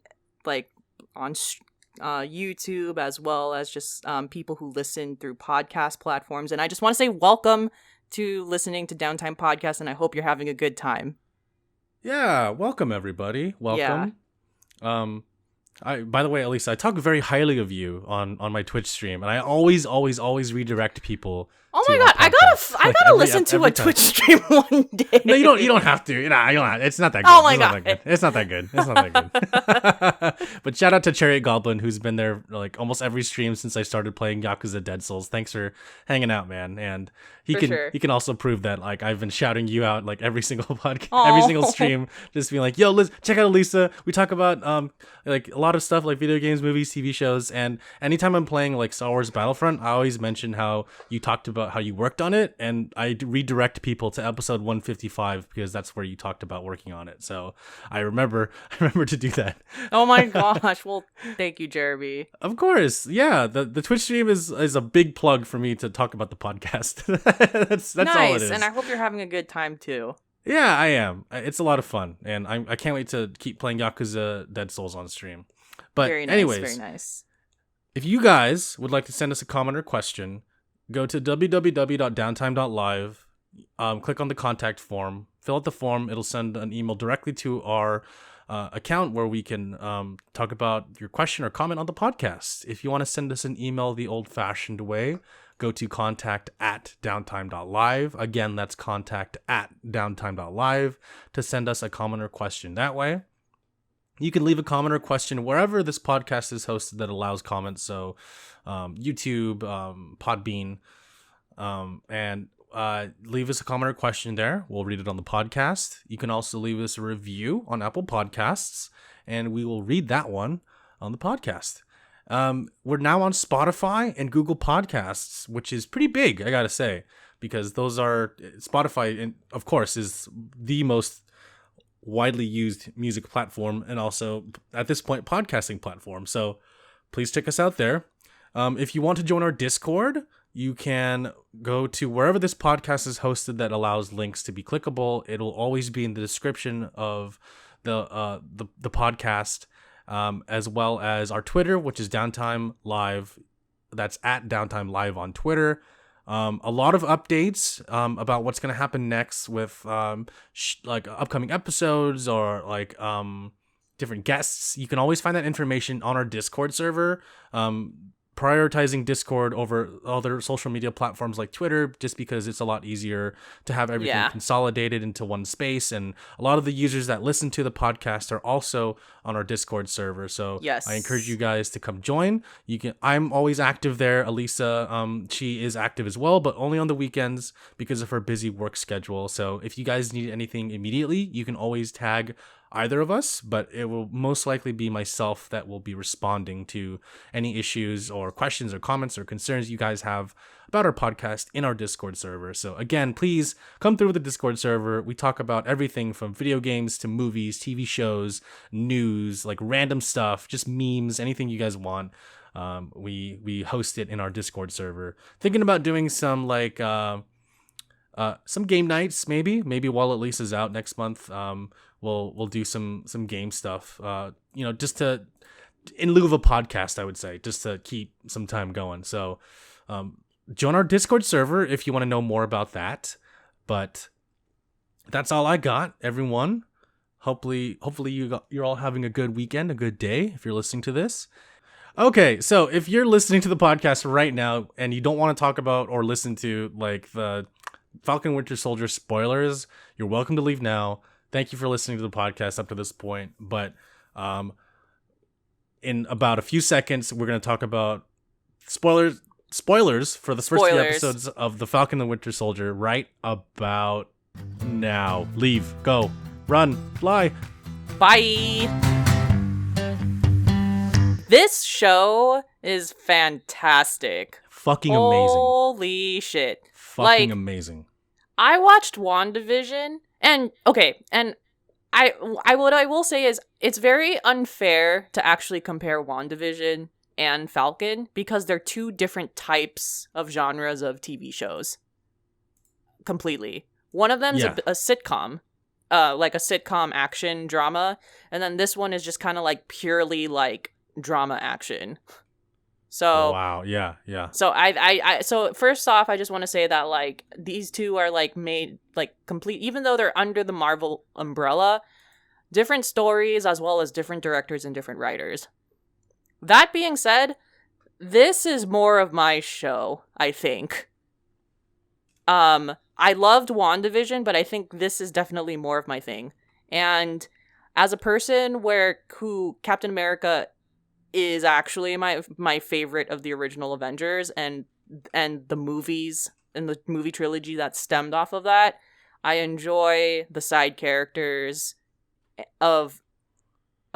YouTube, as well as just people who listen through podcast platforms, and I just want to say welcome to listening to Downtime Podcast, and I hope you're having a good time. Yeah, welcome everybody. Welcome. Yeah. By the way, Alyssa, I talk very highly of you on my Twitch stream, and I always redirect people. Oh my god, I gotta listen to a Twitch stream one day. No, you don't have to. You don't have, it's not that good. Oh my god, it's not that good. But shout out to Chariot Goblin, who's been there like almost every stream since I started playing Yakuza Dead Souls. Thanks for hanging out, man. And he can also prove that like I've been shouting you out like every single podcast, every single stream, just being like, yo, Liz, check out Alyssa. We talk about like a lot of stuff like video games, movies, TV shows, and anytime I'm playing like Star Wars Battlefront, I always mention how you talked about how you worked on it, and I redirect people to episode 155 because that's where you talked about working on it. So I remember to do that. Oh my gosh. Well, thank you, Jeremy. Of course. Yeah, the Twitch stream is a big plug for me to talk about the podcast. that's nice, all it is. And I hope you're having a good time too. Yeah, I am. It's a lot of fun, and I can't wait to keep playing Yakuza Dead Souls on stream. But anyways, very nice. If you guys would like to send us a comment or question, go to www.downtime.live, click on the contact form, fill out the form. It'll send an email directly to our account where we can talk about your question or comment on the podcast. If you want to send us an email the old-fashioned way, go to contact@downtime.live. Again, that's contact@downtime.live to send us a comment or question that way. You can leave a comment or question wherever this podcast is hosted that allows comments. So YouTube, Podbean, and leave us a comment or question there. We'll read it on the podcast. You can also leave us a review on Apple Podcasts, and we will read that one on the podcast. We're now on Spotify and Google Podcasts, which is pretty big, I gotta say, because those are Spotify, and of course, is the most widely used music platform, and also at this point podcasting platform. So please check us out there. If you want to join our Discord, you can go to wherever this podcast is hosted that allows links to be clickable. It'll always be in the description of the podcast, as well as our Twitter, which is Downtime.Live. That's @Downtime.Live on Twitter. A lot of updates about what's going to happen next with like upcoming episodes or like different guests. You can always find that information on our Discord server. Prioritizing Discord over other social media platforms like Twitter, just because it's a lot easier to have everything consolidated into one space. And a lot of the users that listen to the podcast are also on our Discord server. So I encourage you guys to come join. I'm always active there. Alyssa, she is active as well, but only on the weekends because of her busy work schedule. So if you guys need anything immediately, you can always tag either of us, but it will most likely be myself that will be responding to any issues or questions or comments or concerns you guys have about our podcast in our Discord server. So again, please come through the Discord server. We talk about everything from video games to movies, TV shows, news, like random stuff, just memes, anything you guys want. We host it in our Discord server. Thinking about doing some like some game nights, maybe while Elisa's out next month. We'll do some game stuff, just to, in lieu of a podcast, I would say, just to keep some time going. So join our Discord server if you want to know more about that. But that's all I got, everyone. Hopefully you're all having a good weekend, a good day if you're listening to this. Okay, so if you're listening to the podcast right now and you don't want to talk about or listen to like the Falcon and Winter Soldier spoilers, you're welcome to leave now. Thank you for listening to the podcast up to this point. But in about a few seconds, we're going to talk about spoilers for the first few episodes of the Falcon and Winter Soldier right about now. Leave, go, run, fly. Bye. This show is fantastic. Fucking amazing. Holy shit. Fucking amazing. I watched WandaVision, and I will say is it's very unfair to actually compare WandaVision and Falcon because they're two different types of genres of TV shows. Completely. One of them is a sitcom, like a sitcom action drama, and then this one is just kind of like purely like drama action. So wow, yeah. So so first off, I just want to say that like these two are like made like complete, even though they're under the Marvel umbrella, different stories as well as different directors and different writers. That being said, this is more of my show, I think. I loved WandaVision, but I think this is definitely more of my thing. And as a person who Captain America is actually my favorite of the original Avengers and the movies and the movie trilogy that stemmed off of that, I enjoy the side characters of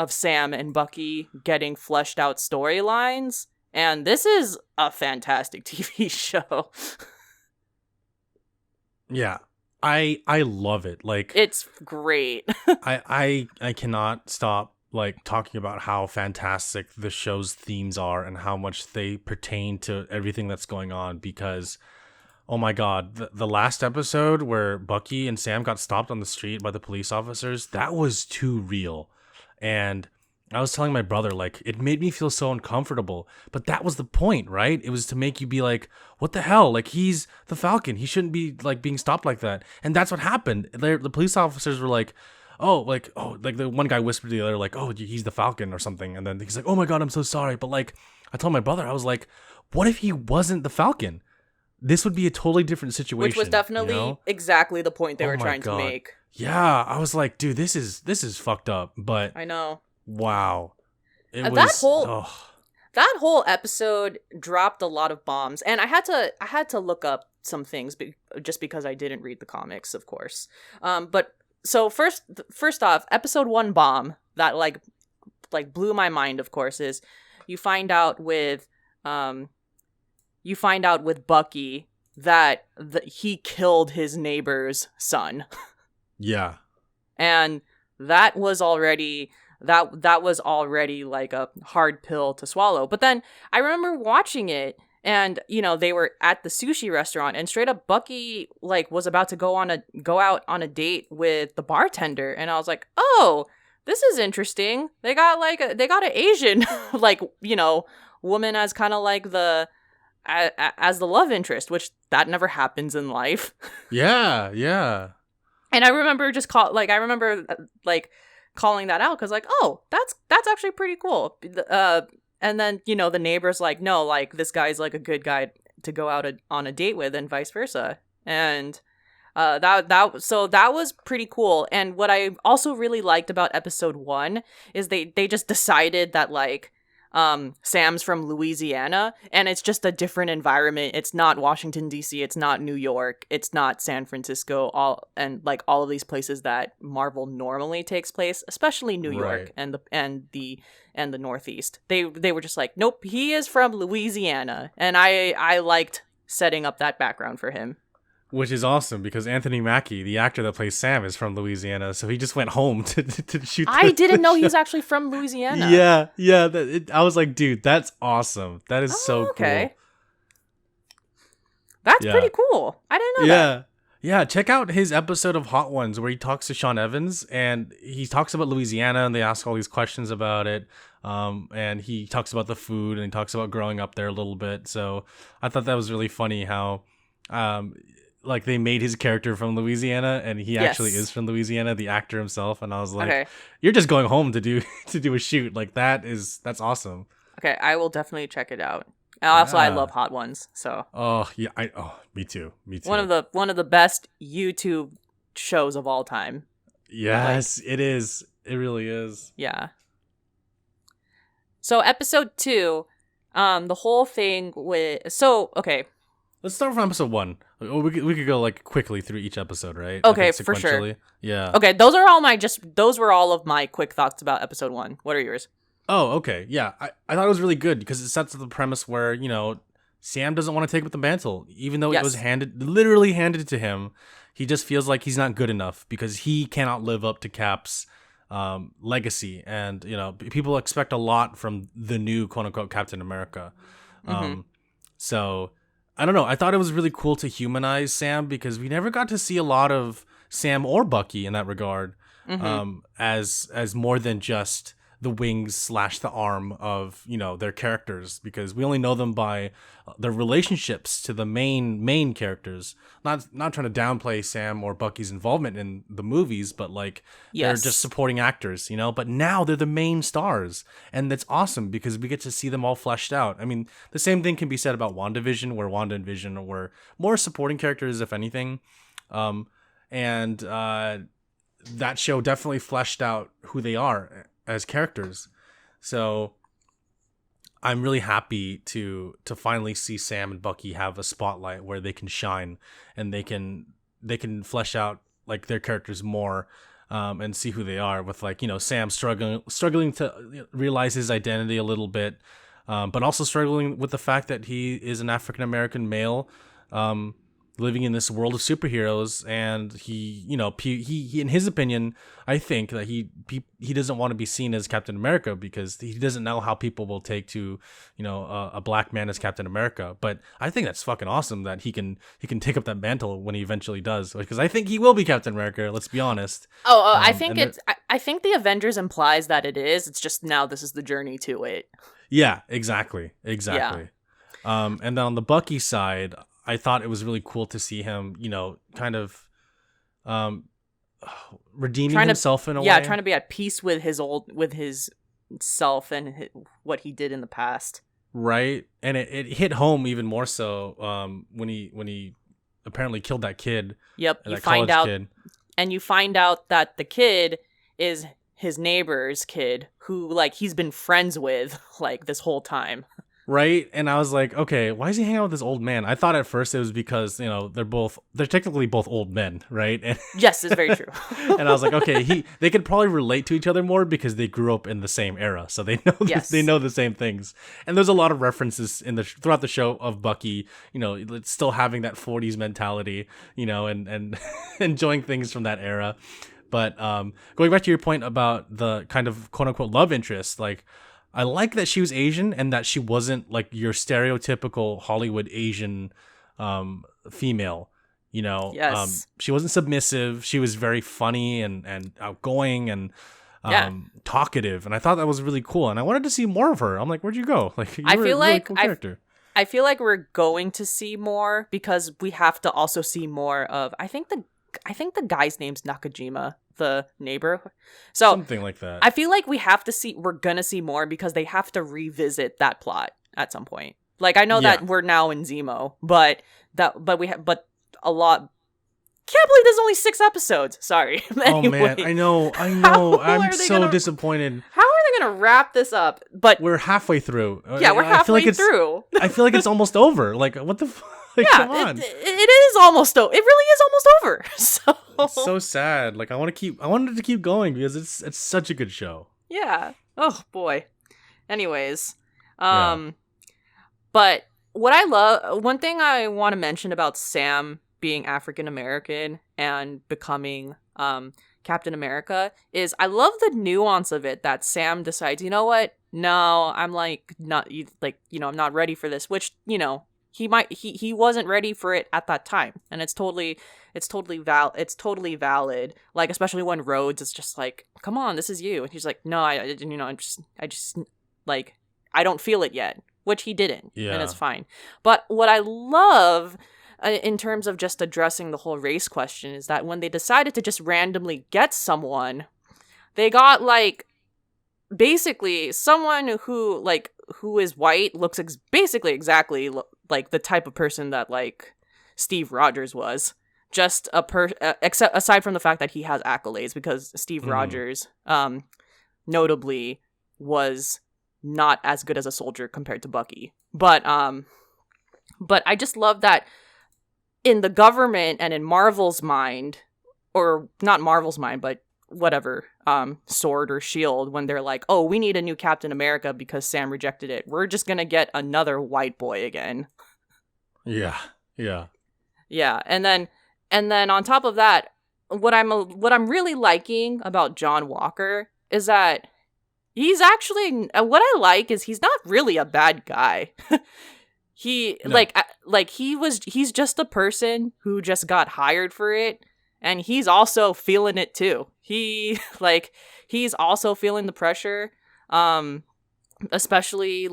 Sam and Bucky getting fleshed out storylines, and this is a fantastic TV show. Yeah. I love it. Like, it's great. I cannot stop like talking about how fantastic the show's themes are and how much they pertain to everything that's going on, because oh my god, the last episode where Bucky and Sam got stopped on the street by the police officers, that was too real. And I was telling my brother, like, it made me feel so uncomfortable. But that was the point, right? It was to make you be like, what the hell? Like, he's the Falcon. He shouldn't be, like, being stopped like that. And that's what happened. The police officers were like, like the one guy whispered to the other, like, oh, he's the Falcon or something. And then he's like, oh my God, I'm so sorry. But, like, I told my brother, I was like, what if he wasn't the Falcon? This would be a totally different situation. Which was definitely exactly the point they were trying to make. Yeah, I was like, dude, this is fucked up. But I know. Wow. That whole episode dropped a lot of bombs, and I had to look up some things just because I didn't read the comics, of course. But so first off, episode 1 bomb that like blew my mind, of course, is you find out with Bucky that he killed his neighbor's son. Yeah. And that was already like a hard pill to swallow. But then I remember watching it, and they were at the sushi restaurant, and straight up Bucky like was about to go out on a date with the bartender, and I was like, oh, this is interesting. They got an Asian like woman as kind of like as the love interest, which that never happens in life. Yeah. And I remember calling that out because like, oh, that's actually pretty cool. And then the neighbor's like, no, like this guy's like a good guy to go out on a date with, and vice versa. And that was pretty cool. And what I also really liked about episode 1 is they just decided that like Sam's from Louisiana, and it's just a different environment. It's not Washington D.C., it's not New York, it's not San Francisco, all of these places that Marvel normally takes place, especially New York and the Northeast. They were just like, nope, he is from Louisiana, and I liked setting up that background for him. Which is awesome because Anthony Mackie, the actor that plays Sam, is from Louisiana, so he just went home to shoot. I didn't know he was actually from Louisiana. Yeah. I was like, dude, that's awesome. That is so cool. That's pretty cool. I didn't know that. Yeah, check out his episode of Hot Ones where he talks to Sean Evans, and he talks about Louisiana, and they ask all these questions about it. And he talks about the food, and he talks about growing up there a little bit. So I thought that was really funny how like they made his character from Louisiana, and he actually is from Louisiana, the actor himself. And I was like, you're just going home to do a shoot. Like that's awesome. Okay, I will definitely check it out. And also, I love Hot Ones. So. Oh yeah, me too. One of the best YouTube shows of all time. Yes, it is. It really is. Yeah. So episode 2, the whole thing with okay. Let's start from episode 1. We could go like quickly through each episode, right? Okay, like, for sure. Yeah. Okay, those were all of my quick thoughts about episode 1. What are yours? Oh, okay. Yeah, I thought it was really good because it sets up the premise where, Sam doesn't want to take up the mantle, even though it was literally handed to him. He just feels like he's not good enough because he cannot live up to Cap's legacy, and people expect a lot from the new quote unquote Captain America. So I don't know. I thought it was really cool to humanize Sam because we never got to see a lot of Sam or Bucky in that regard, as more than just the wings / the arm of their characters, because we only know them by their relationships to the main characters. Not trying to downplay Sam or Bucky's involvement in the movies, but like they're just supporting actors, But now they're the main stars, and that's awesome because we get to see them all fleshed out. I mean, the same thing can be said about WandaVision, where Wanda and Vision were more supporting characters, if anything, and that show definitely fleshed out who they are as characters. So I'm really happy to finally see Sam and Bucky have a spotlight where they can shine, and they can flesh out like their characters more, and see who they are, with like Sam struggling to realize his identity a little bit, but also struggling with the fact that he is an African American male, living in this world of superheroes, and he in his opinion, I think that he doesn't want to be seen as Captain America because he doesn't know how people will take to a black man as Captain America. But I think that's fucking awesome that he can take up that mantle when he eventually does, because I think he will be Captain America. Let's be honest. I think I think the Avengers implies that it is. It's just now this is the journey to it. Yeah, exactly. Yeah. And then on the Bucky side, I thought it was really cool to see him, kind of redeeming himself in a way. Yeah, trying to be at peace with his self and what he did in the past. Right, and it hit home even more so when he apparently killed that kid. Yep, you find out that the kid is his neighbor's kid who he's been friends with this whole time. Right, and I was like, okay, why is he hanging out with this old man? I thought at first it was because they're technically both old men, right? And yes, it's very true. And I was like, okay, they could probably relate to each other more because they grew up in the same era, so they know they know the same things. And there's a lot of references throughout the show of Bucky, still having that 40s mentality, and enjoying things from that era. But going back to your point about the kind of quote unquote love interest, I like that she was Asian and that she wasn't your stereotypical Hollywood Asian female, Yes. She wasn't submissive. She was very funny and outgoing and talkative. And I thought that was really cool. And I wanted to see more of her. I'm like, where'd you go? I feel like cool character. I feel like we're going to see more because we have to also see more of, I think the guy's name's Nakajima, the neighbor. So something like that. I feel like we're gonna see more because they have to revisit that plot at some point. I know that we're now in Zemo, but a lot. Can't believe there's only 6 episodes. Sorry. Anyway. Oh man, I know. I'm so disappointed. How are they gonna wrap this up? But we're halfway through. Yeah, we're halfway through. I feel like it's almost over. What the fuck? Come on. It is almost over. It really is almost over. So it's so sad. I wanted to keep going because it's such a good show. Yeah. Oh boy. Anyways, but what I love, one thing I want to mention about Sam being African American and becoming Captain America is I love the nuance of it that Sam decides, you know what? No, I'm not I'm not ready for this, which, he wasn't ready for it at that time, and it's totally valid. Especially when Rhodes is just come on, this is you, and he's like, no, I just I don't feel it yet, which he didn't, and it's fine. But what I love in terms of just addressing the whole race question is that when they decided to just randomly get someone, they got basically someone who is white, looks basically exactly the type of person that Steve Rogers was, just except aside from the fact that he has accolades, because Steve Rogers notably was not as good as a soldier compared to Bucky, but I just love that in the government and in Marvel's mind, or not Marvel's mind, but whatever, Sword or Shield, when they're like, oh, we need a new Captain America because Sam rejected it, we're just gonna get another white boy again. Yeah. And then on top of that, what I'm really liking about John Walker is that he's actually, what I like is he's not really a bad guy. He's just a person who just got hired for it. And he's also feeling it too. He's also feeling the pressure. Especially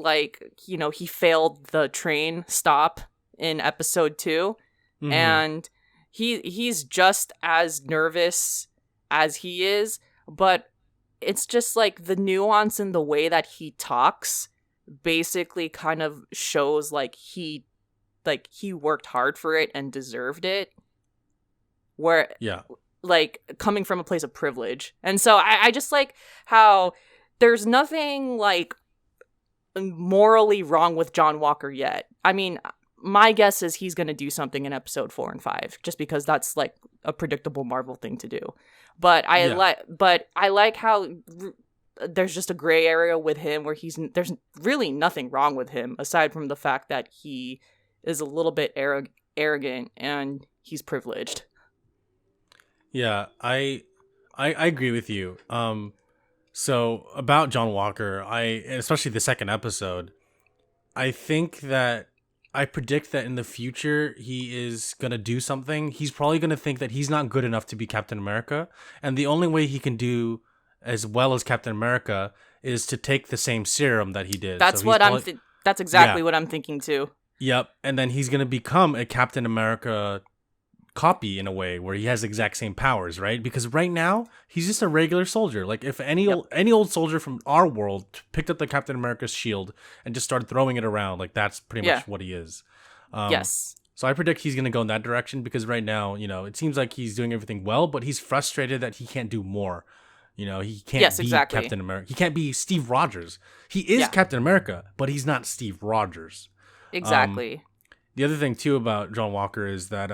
he failed the train stop in episode 2. Mm-hmm. And he's just as nervous as he is, but it's just the nuance in the way that he talks basically kind of shows he worked hard for it and deserved it. Where, coming from a place of privilege. And so I just like how there's nothing, morally wrong with John Walker yet. I mean, my guess is he's going to do something in episode 4 and 5, just because that's, a predictable Marvel thing to do. But I like how there's just a gray area with him where there's really nothing wrong with him, aside from the fact that he is a little bit arrogant and he's privileged. Yeah, I agree with you. So about John Walker, especially the second episode, I think that I predict that in the future he is gonna do something. He's probably gonna think that he's not good enough to be Captain America, and the only way he can do as well as Captain America is to take the same serum that he did. That's so what that's exactly what I'm thinking too. Yep, and then he's gonna become a Captain America copy in a way where he has the exact same powers, right? Because right now he's just a regular soldier. Like if any old soldier from our world picked up the Captain America's shield and just started throwing it around, like that's pretty much what he is. Yes. So I predict he's gonna go in that direction because right now, it seems like he's doing everything well, but he's frustrated that he can't do more. He can't be Captain America. He can't be Steve Rogers. He is Captain America, but he's not Steve Rogers. Exactly. The other thing too about John Walker is that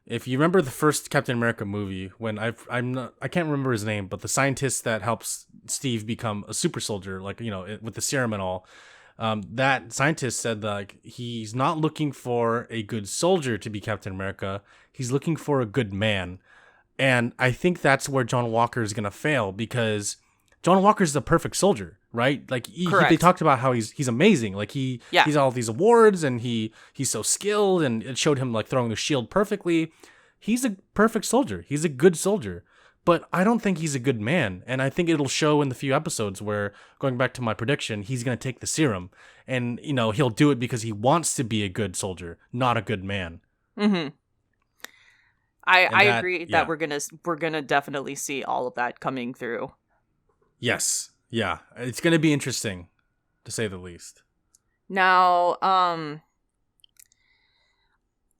if you remember the first Captain America movie, when I can't remember his name, but the scientist that helps Steve become a super soldier, like with the serum and all, that scientist said that like, he's not looking for a good soldier to be Captain America. He's looking for a good man, and I think that's where John Walker is gonna fail because John Walker is the perfect soldier, right? Like they talked about how he's amazing. Like he's all these awards and he's so skilled, and it showed him like throwing the shield perfectly. He's a perfect soldier. He's a good soldier, but I don't think he's a good man. And I think it'll show in the few episodes where, going back to my prediction, he's gonna take the serum, and he'll do it because he wants to be a good soldier, not a good man. Mm-hmm. I agree that we're gonna definitely see all of that coming through. Yes. Yeah. It's going to be interesting, to say the least. Now,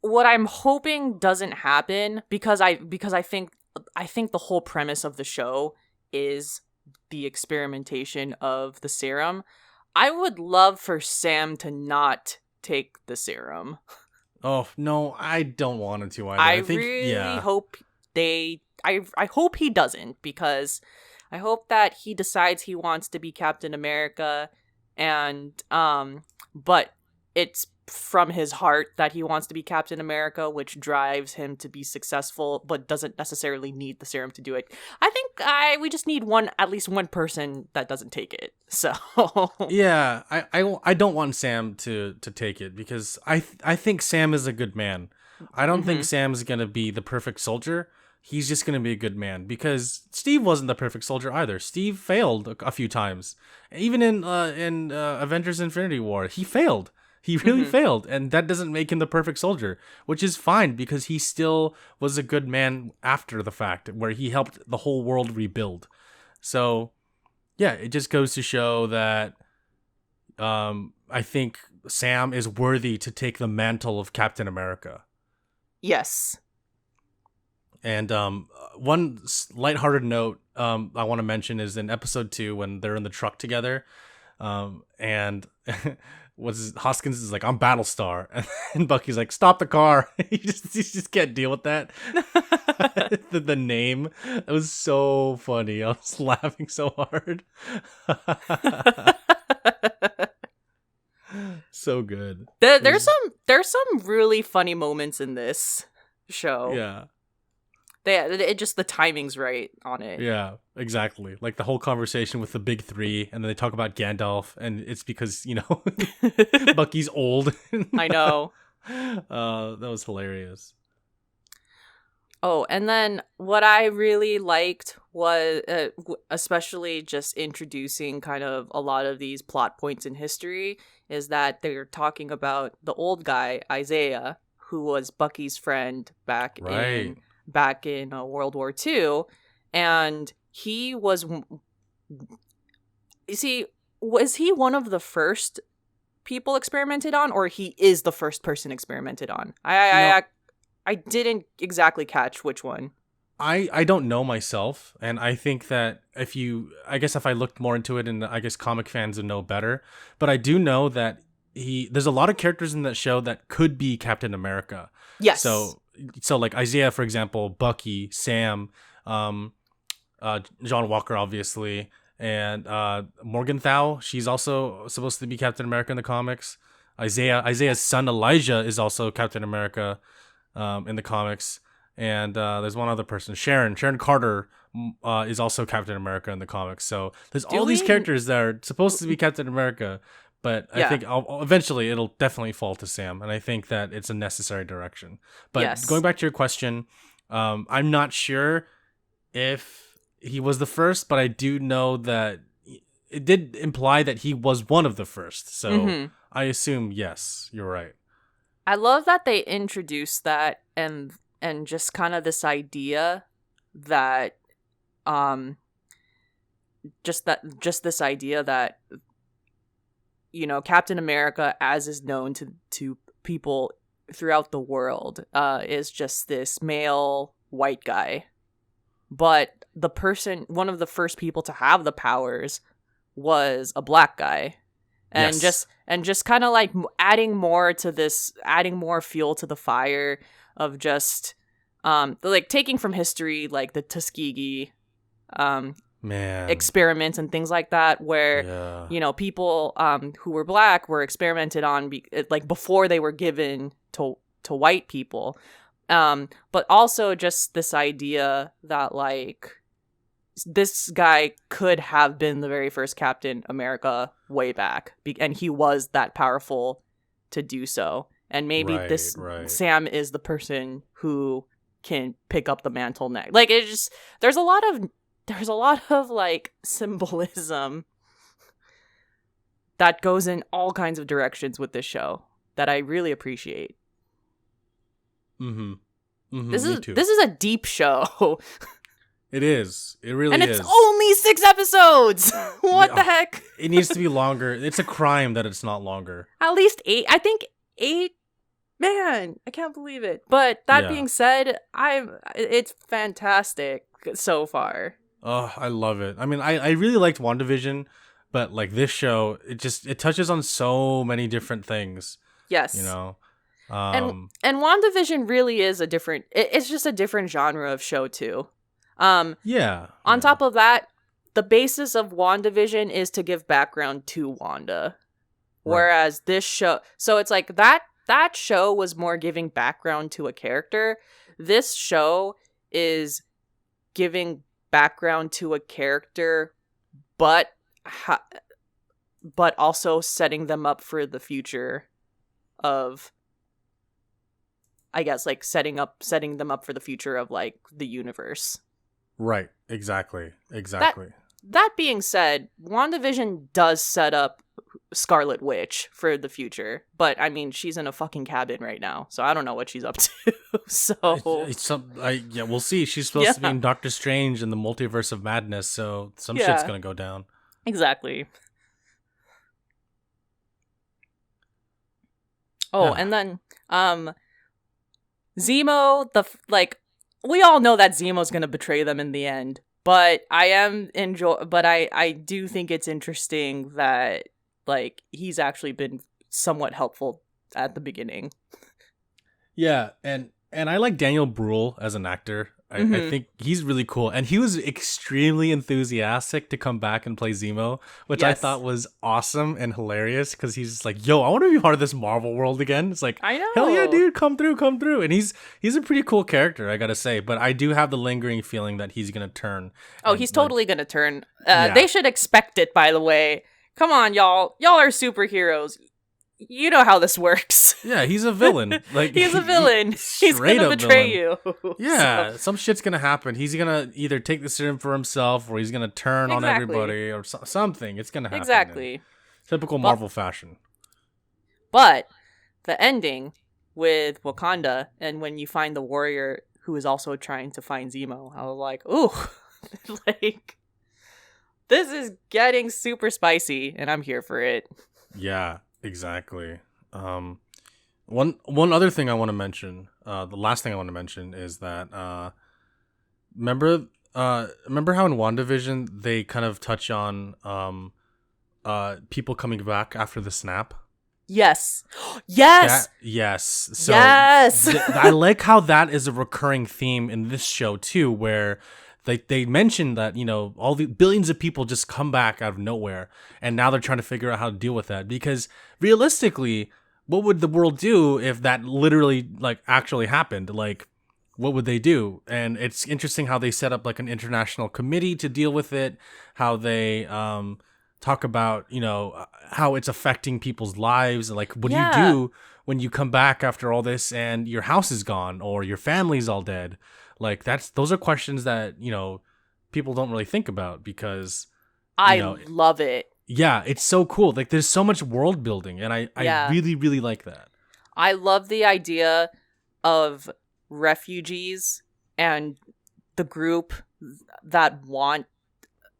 what I'm hoping doesn't happen, because I think the whole premise of the show is the experimentation of the serum. I would love for Sam to not take the serum. Oh, no, I don't want him to either. I really hope I hope he doesn't, because I hope that he decides he wants to be Captain America, and but it's from his heart that he wants to be Captain America, which drives him to be successful, but doesn't necessarily need the serum to do it. I think we just need at least one person that doesn't take it. So yeah, I don't want Sam to take it because I think Sam is a good man. I don't think Sam's gonna be the perfect soldier. He's just going to be a good man because Steve wasn't the perfect soldier either. Steve failed a few times. Even in Avengers Infinity War, he failed. He really failed, and that doesn't make him the perfect soldier, which is fine because he still was a good man after the fact, where he helped the whole world rebuild. So, yeah, it just goes to show that I think Sam is worthy to take the mantle of Captain America. Yes. And one lighthearted note I want to mention is in episode 2 when they're in the truck together, and Hoskins is like, "I'm Battlestar," and Bucky's like, "Stop the car!" he just can't deal with that. the name, it was so funny. I was laughing so hard. So good. There's some really funny moments in this show. Yeah. It just, the timing's right on it. Yeah, exactly. Like the whole conversation with the big three, and then they talk about Gandalf, and it's because, Bucky's old. I know. That was hilarious. Oh, and then what I really liked was, especially just introducing kind of a lot of these plot points in history, is that they're talking about the old guy, Isaiah, who was Bucky's friend back in World War II, and he was, was he one of the first people experimented on, or he is the first person experimented on? I didn't exactly catch which one. I don't know myself, and I think that if I looked more into it, and I guess comic fans would know better, but I do know that there's a lot of characters in that show that could be Captain America. Yes. So like Isaiah, for example, Bucky, Sam, John Walker, obviously, and Morgenthau. She's also supposed to be Captain America in the comics. Isaiah's son Elijah is also Captain America in the comics. And there's one other person, Sharon Carter, is also Captain America in the comics. So there's all these characters that are supposed to be Captain America, but I think eventually it'll definitely fall to Sam, and I think that it's a necessary direction. But going back to your question, I'm not sure if he was the first, but I do know that it did imply that he was one of the first. So I assume, yes, you're right. I love that they introduced that and just kind of this idea that just this idea that, you know, Captain America, as is known to people throughout the world, is just this male white guy. But one of the first people to have the powers was a black guy. And just kind of like adding more fuel to the fire of just like taking from history, like the Tuskegee experiments and things like that, where you know, people who were black were experimented on like before they were given to white people, but also just this idea that like this guy could have been the very first Captain America way back, and he was that powerful to do so. And maybe Sam is the person who can pick up the mantle next. Like, it just, there's a lot of like symbolism that goes in all kinds of directions with this show that I really appreciate. This is a deep show. It is. It really is. And it's only 6 episodes. What the heck? It needs to be longer. It's a crime that it's not longer. At least 8. I think 8. Man, I can't believe it. But that being said, it's fantastic so far. Oh, I love it. I mean, I really liked WandaVision, but like this show, it touches on so many different things. Yes. You know? And WandaVision really is it's just a different genre of show too. On top of that, the basis of WandaVision is to give background to Wanda. Whereas this show, so it's like that show was more giving background to a character. This show is giving background to a character, but also setting them up for the future of, I guess, like setting them up for the future of like the universe. Right. Exactly. That being said, WandaVision does set up Scarlet Witch for the future, but I mean, she's in a fucking cabin right now, so I don't know what she's up to. So we'll see. She's supposed to be in Doctor Strange in the Multiverse of Madness, so some shit's gonna go down. Exactly. Oh, and then Zemo, we all know that Zemo's gonna betray them in the end, but I do think it's interesting that like he's actually been somewhat helpful at the beginning. Yeah, and I like Daniel Bruhl as an actor. I think he's really cool, and he was extremely enthusiastic to come back and play Zemo, which I thought was awesome and hilarious, because he's just like, yo, I want to be part of this Marvel world again. It's like, I know, hell yeah, dude, come through. And he's a pretty cool character, I gotta say, but I do have the lingering feeling that he's gonna turn. Oh, he's totally gonna turn. They should expect it, by the way. Come on, y'all are superheroes. You know how this works. Yeah, he's a villain. Like he's a villain. He's gonna betray you. Yeah, some shit's gonna happen. He's gonna either take the serum for himself, or he's gonna turn on everybody, or something. It's gonna happen. Exactly. Typical Marvel fashion. But the ending with Wakanda, and when you find the warrior who is also trying to find Zemo, I was like, ooh, like this is getting super spicy, and I'm here for it. Yeah. Exactly. One other thing I want to mention, the last thing I want to mention is that remember how in WandaVision they kind of touch on people coming back after the snap? Yes. Yes. So I like how that is a recurring theme in this show too, where they mentioned that, you know, all the billions of people just come back out of nowhere, and now they're trying to figure out how to deal with that, because realistically, what would the world do if that literally like actually happened? Like, what would they do? And it's interesting how they set up like an international committee to deal with it, how they talk about, you know, how it's affecting people's lives. Like, what do you do when you come back after all this and your house is gone or your family's all dead? Like, those are questions that, you know, people don't really think about because I love it. Yeah, it's so cool. Like, there's so much world building, and I really, really like that. I love the idea of refugees and the group that want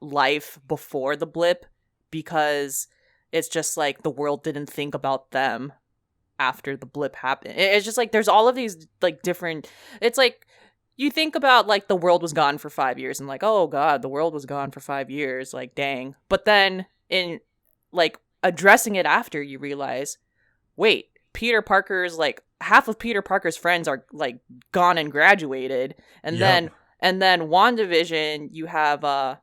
life before the blip, because it's just like the world didn't think about them after the blip happened. It's just like there's all of these like different, it's like you think about like the world was gone for 5 years and like, oh god, the world was gone for 5 years, like dang. But then in like addressing it after, you realize, wait, Peter Parker's like half of Peter Parker's friends are like gone and graduated, and then WandaVision, you have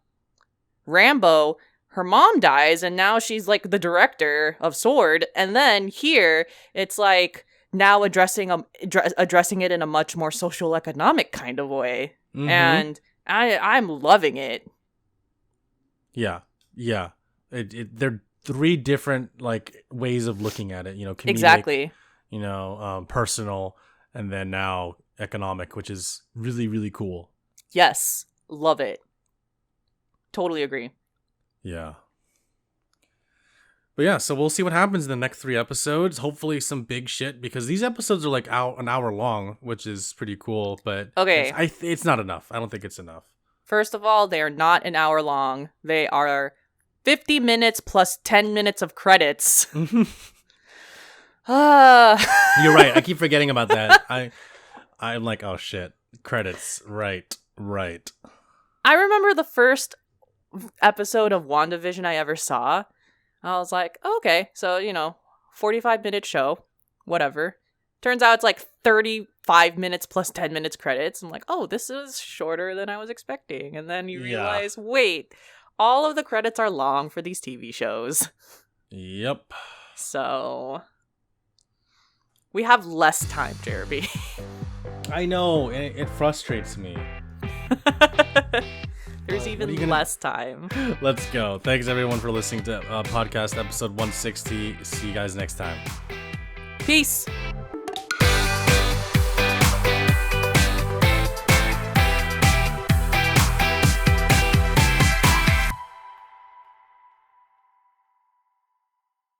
Rambo, her mom dies and now she's like the director of S.W.O.R.D., and then here it's like now addressing it in a much more social economic kind of way. Mm-hmm. And I'm loving it. Yeah. They're 3 different like ways of looking at it, you know, comedic, exactly, you know, personal, and then now economic, which is really, really cool. Yes, love it. Totally agree. Yeah. But yeah, so we'll see what happens in the next 3 episodes. Hopefully some big shit, because these episodes are like an hour long, which is pretty cool, but okay, it's not enough. I don't think it's enough. First of all, they are not an hour long. They are 50 minutes plus 10 minutes of credits. You're right. I keep forgetting about that. I'm like, oh shit, credits. Right. I remember the first episode of WandaVision I ever saw. I was like, okay, so, you know, 45-minute show, whatever. Turns out it's like 35 minutes plus 10 minutes credits. I'm like, oh, this is shorter than I was expecting. And then you realize, wait, all of the credits are long for these TV shows. Yep. So we have less time, Jeremy. I know, and it frustrates me. There's even less time. Let's go. Thanks everyone for listening to podcast episode 160. See you guys next time. Peace.